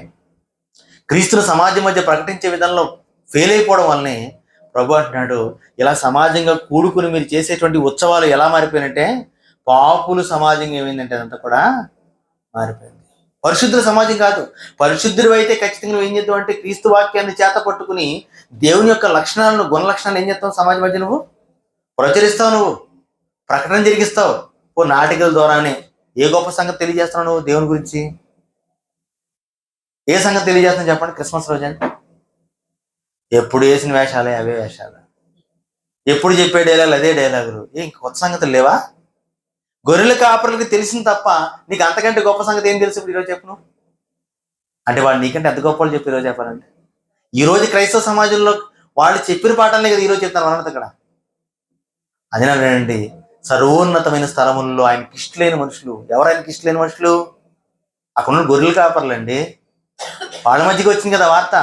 క్రీస్తును సమాజం మధ్య ప్రకటించే విధానంలో ఫెయిల్ అయిపోవడం వల్లనే ప్రభు అంటున్నాడు, ఇలా సమాజంగా కూడుకుని మీరు చేసేటువంటి ఉత్సవాలు ఎలా మారిపోయినంటే, పాపులు సమాజం ఏమైందంటే అదంతా కూడా మారిపోయింది. పరిశుద్ధుల సమాజం కాదు. పరిశుద్ధుడు అయితే ఖచ్చితంగా నువ్వు ఏం చేద్దావు అంటే క్రీస్తు వాక్యాన్ని చేత పట్టుకుని దేవుని యొక్క లక్షణాలను, గుణ లక్షణాలు ఏం చేస్తావు? సమాజం మధ్య నువ్వు ప్రచురిస్తావు, నువ్వు ప్రకటన జరిగిస్తావు. ఓ నాటికల ద్వారానే ఏ గొప్ప సంగతి తెలియజేస్తున్నావు నువ్వు దేవుని గురించి? ఏ సంగతి తెలియజేస్తున్నావు చెప్పండి? క్రిస్మస్ రోజు అంటే ఎప్పుడు వేసిన వేషాలే అవే వేషాలు, ఎప్పుడు చెప్పే డైలాగులు అదే డైలాగులు. ఇంక కొత్త సంగతులు లేవా? గొర్రెల కాపరులకి తెలిసింది తప్ప నీకు అంతకంటే గొప్ప సంగతి ఏం తెలుసు ఇప్పుడు ఈరోజు చెప్పు నువ్వు? అంటే వాళ్ళు నీకంటే ఎంత గొప్ప వాళ్ళు చెప్పి ఈరోజు చెప్పాలంటే, ఈరోజు క్రైస్తవ సమాజంలో వాళ్ళు చెప్పిన పాఠాలనే కదా ఈరోజు చెప్తాను అన్నది అక్కడ. అదేనండి, సర్వోన్నతమైన స్థలముల్లో ఆయనకి ఇష్టలేని మనుషులు. ఎవరు ఆయనకి ఇష్టలేని మనుషులు? అక్కడ గొర్రెల కాపర్లండి. వాళ్ళ మధ్యకి వచ్చింది కదా వార్త.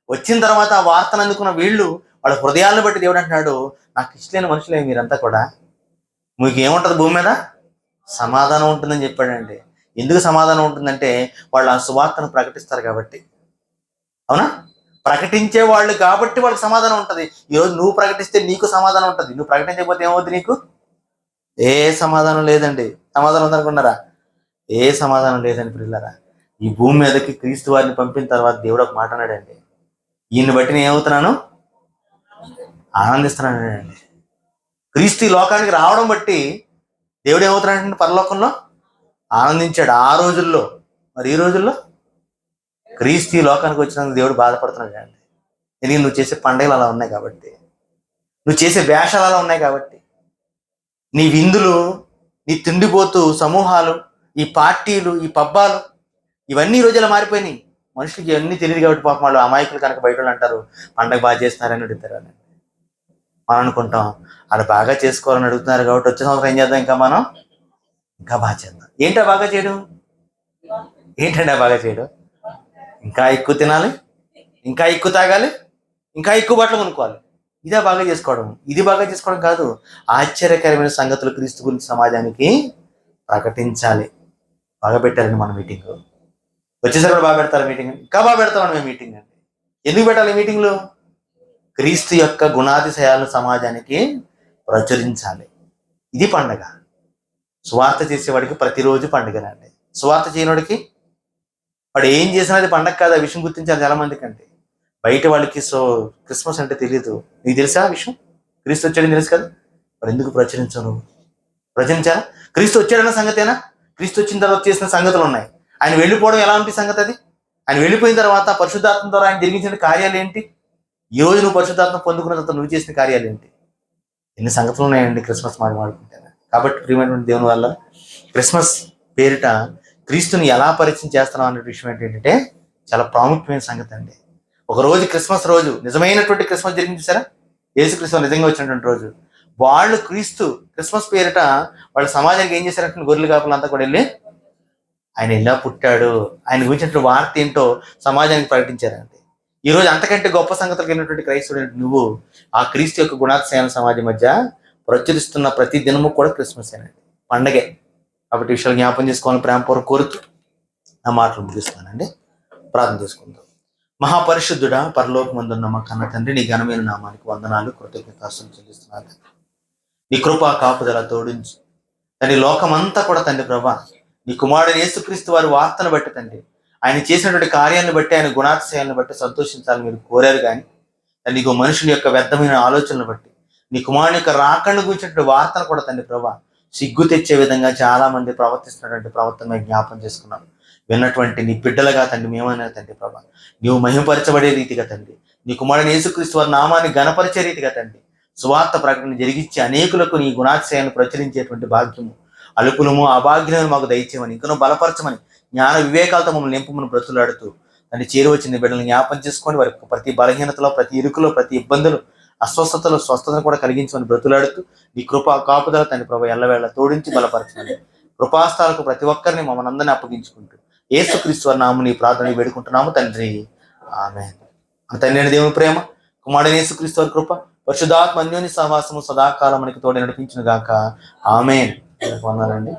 వచ్చిన తర్వాత ఆ వార్తను అందుకున్న వీళ్ళు వాళ్ళ హృదయాలను బట్టి దేవుడు అంటున్నాడు, నాకు ఇష్టలేని మనుషులే మీరంతా కూడా. మీకు ఏముంటుంది భూమి మీద? సమాధానం ఉంటుందని చెప్పాడండి. ఎందుకు సమాధానం ఉంటుందంటే వాళ్ళు ఆ సువార్తను ప్రకటిస్తారు కాబట్టి. అవునా? ప్రకటించే వాళ్ళు కాబట్టి వాళ్ళకి సమాధానం ఉంటుంది. ఈరోజు నువ్వు ప్రకటిస్తే నీకు సమాధానం ఉంటుంది. నువ్వు ప్రకటించకపోతే ఏమవుతుంది? నీకు ఏ సమాధానం లేదండి. సమాధానం ఉందనుకున్నారా? ఏ సమాధానం లేదండి పిల్లరా. ఈ భూమి మీదకి క్రీస్తు వారిని పంపిన తర్వాత దేవుడు ఒక మాట అన్నాడండి, ఈయన్ని బట్టి నేను ఏమవుతున్నాను? ఆనందిస్తున్నానండి. క్రీస్తు లోకానికి రావడం బట్టి దేవుడు ఏమవుతున్నాడంటే పరలోకంలో ఆనందించాడు ఆ రోజుల్లో. మరి ఈ రోజుల్లో క్రీస్తు లోకానికి వచ్చినందుకు దేవుడు బాధపడుతున్నాడు అండి. ఎందుకంటే నువ్వు చేసే పండుగలు అలా ఉన్నాయి కాబట్టి, నువ్వు చేసే వేషాలు అలా ఉన్నాయి కాబట్టి, నీ విందులు, నీ తిండిపోతూ సమూహాలు, ఈ పార్టీలు, ఈ పబ్బాలు, ఇవన్నీ ఈ రోజు ఇలా మారిపోయినాయి. మనుషులకి ఇవన్నీ తెలియదు కాబట్టి పాపం వాళ్ళు అమాయకులు కనుక బయట వాళ్ళు అంటారు పండగ బాగా చేస్తున్నారని అడుగుతారు. మనం అనుకుంటాం వాళ్ళు బాగా చేసుకోవాలని అడుగుతున్నారు కాబట్టి వచ్చే సంవత్సరం ఏం చేద్దాం, ఇంకా మనం ఇంకా బాగా చేద్దాం. ఏంటో బాగా చేయడం? ఏంటంటే బాగా చేయడం? ఇంకా ఎక్కువ తినాలి, ఇంకా ఎక్కువ తాగాలి, ఇంకా ఎక్కువ బట్టలు కొనుక్కోవాలి. ఇదే బాగా చేసుకోవడం. ఇది బాగా చేసుకోవడం కాదు. ఆశ్చర్యకరమైన సంగతులు క్రీస్తు గురించి సమాజానికి ప్రకటించాలి. బాగా పెట్టారండి మన మీటింగ్. వచ్చేసరి కూడా బాగా పెడతారు మీటింగ్. ఇంకా బాగా పెడతామని మేము మీటింగ్ అండి. ఎందుకు పెట్టాలి మీటింగ్లు? క్రీస్తు యొక్క గుణాతిశయాలను సమాజానికి ప్రచురించాలి. ఇది పండగ. సువార్త చేసేవాడికి ప్రతిరోజు పండుగనండి. సువార్త చేయనోడికి వాడు ఏం చేసినా అది పండగ కాదు. ఆ విషయం గుర్తించాలి చాలా మందికి. అంటే బయట వాళ్ళకి క్రిస్మస్ అంటే తెలియదు. నీకు తెలుసా ఆ విషయం? క్రీస్తు వచ్చాడని తెలుసు కదా, మరి ఎందుకు ప్రచురించవు నువ్వు? ప్రచురించాలా? క్రీస్తు వచ్చాడన్న సంగతేనా? క్రీస్తు వచ్చిన తర్వాత చేసిన సంగతులు ఉన్నాయి. ఆయన వెళ్ళిపోవడం ఎలా ఉంటుంది సంగతి అది? ఆయన వెళ్ళిపోయిన తర్వాత పరిశుద్ధాత్మ ద్వారా ఆయన జరిగించిన కార్యాలు ఏంటి? ఈ రోజు నువ్వు పరిశుద్ధాత్మ పొందుకున్న తర్వాత నువ్వు చేసిన కార్యాలు ఏంటి? ఎన్ని సంగతులు ఉన్నాయండి క్రిస్మస్ మాట్లాడుకుంటాను. కాబట్టి ప్రియమైనటువంటి దేవుని వల్ల క్రిస్మస్ పేరిట క్రీస్తుని ఎలా పరిచయం చేస్తున్నాం అనే విషయం ఏంటంటే చాలా ప్రాముఖ్యమైన సంగతి అండి. ఒక రోజు క్రిస్మస్ రోజు, నిజమైనటువంటి క్రిస్మస్ జరిగింది చూసారా? యేసు క్రీస్తు నిజంగా వచ్చినటువంటి రోజు వాళ్ళు క్రిస్మస్ పేరిట వాళ్ళ సమాజానికి ఏం చేశారంటే గొర్రెల కాపులంతా కూడా వెళ్ళి ఆయన ఇలా పుట్టాడు, ఆయన గురించిన వార్త ఏంటో సమాజానికి ప్రకటించారంటే, ఈరోజు అంతకంటే గొప్ప సంగతులకు వెళ్ళినటువంటి క్రైస్తవుడు నువ్వు ఆ క్రీస్తు యొక్క గుణాతిశయాల సమాజం మధ్య ప్రచురిస్తున్న ప్రతి దినము కూడా క్రిస్మస్ అనేది పండగే. కాబట్టి విషయాలు జ్ఞాపం చేసుకోవాలని ప్రేమపూర్వక కోరుతూ నా మాటలు ముగిస్తున్నానండి. ప్రార్థన చేసుకుందాం. మహాపరిశుద్ధుడా, పరలోకమందున్న మా కన్న తండ్రి, నీ ఘనమైన నామానికి వందనాలు, కృతజ్ఞతాస్తులు చెల్లిస్తున్నాను. నీ కృపా కాపుదల తోడించి తండ్రి, లోకమంతా కూడా తండ్రి ప్రభా నీ కుమారుడు యేసుక్రీస్తు వారి వార్తను బట్టి తండ్రి, ఆయన చేసినటువంటి కార్యాలను బట్టి, ఆయన గుణాతిశయాలను బట్టి సంతోషించాలని మీరు కోరారు. కానీ తండ్రి నీకు మనుషుని యొక్క వ్యర్థమైన ఆలోచనలు బట్టి నీ కుమారుని యొక్క రాకళ్ళు గురించినటువంటి వార్తను కూడా తండ్రి ప్రభా సిగ్గు తెచ్చే విధంగా చాలా మంది ప్రవర్తిస్తున్నటువంటి ప్రవర్తన జ్ఞాపం చేసుకున్నాం. విన్నటువంటి నీ బిడ్డలుగా తండ్రి మేమైనా తండ్రి ప్రభా నీవు మహిమపరచబడే రీతిగా తండ్రి, నీ కుమారుని యేసుక్రీస్తు వారి నామాన్ని గణపరిచే రీతిగా తండ్రి సువార్త ప్రకటన జరిగించి అనేకులకు నీ గుణాతిశయాన్ని ప్రచురించేటువంటి భాగ్యము, అలుపులము అభాగ్యము మాకు దయచేయమని, ఇంకనూ బలపరచమని, జ్ఞాన వివేకాలతో మమ్మల్ని నింపమని బ్రతులాడుతూ తండ్రి చేరువచ్చిన బిడ్డలను జ్ఞాపం చేసుకొని వారికి ప్రతి బలహీనతలో, ప్రతి ఇరుకులో, ప్రతి ఇబ్బందులు, అస్వస్థతలు, స్వస్థతను కూడా కలిగించమని బ్రతులాడుతూ నీ కృపా కాపుదల తండ్రి ప్రభా ఎల్లవేళ తోడించి బలపరచమని కృపాస్థాలకు ప్రతి ఒక్కరిని మమ్మల్ని అందరినీ అప్పగించుకుంటూ యేసుక్రీస్తు వారి నామమున ఈ ప్రార్థన వేడుకుంటున్నాము తండ్రి, ఆమేన్. తండ్రి అయిన దేవుని ప్రేమ, కుమారుడైన యేసుక్రీస్తు వారి కృప, పరిశుద్ధాత్మ అన్యోన్య సహవాసము సదాకాలం మనకి తోడు నడిపించును గాక. ఆమేన్. వందనాలండి.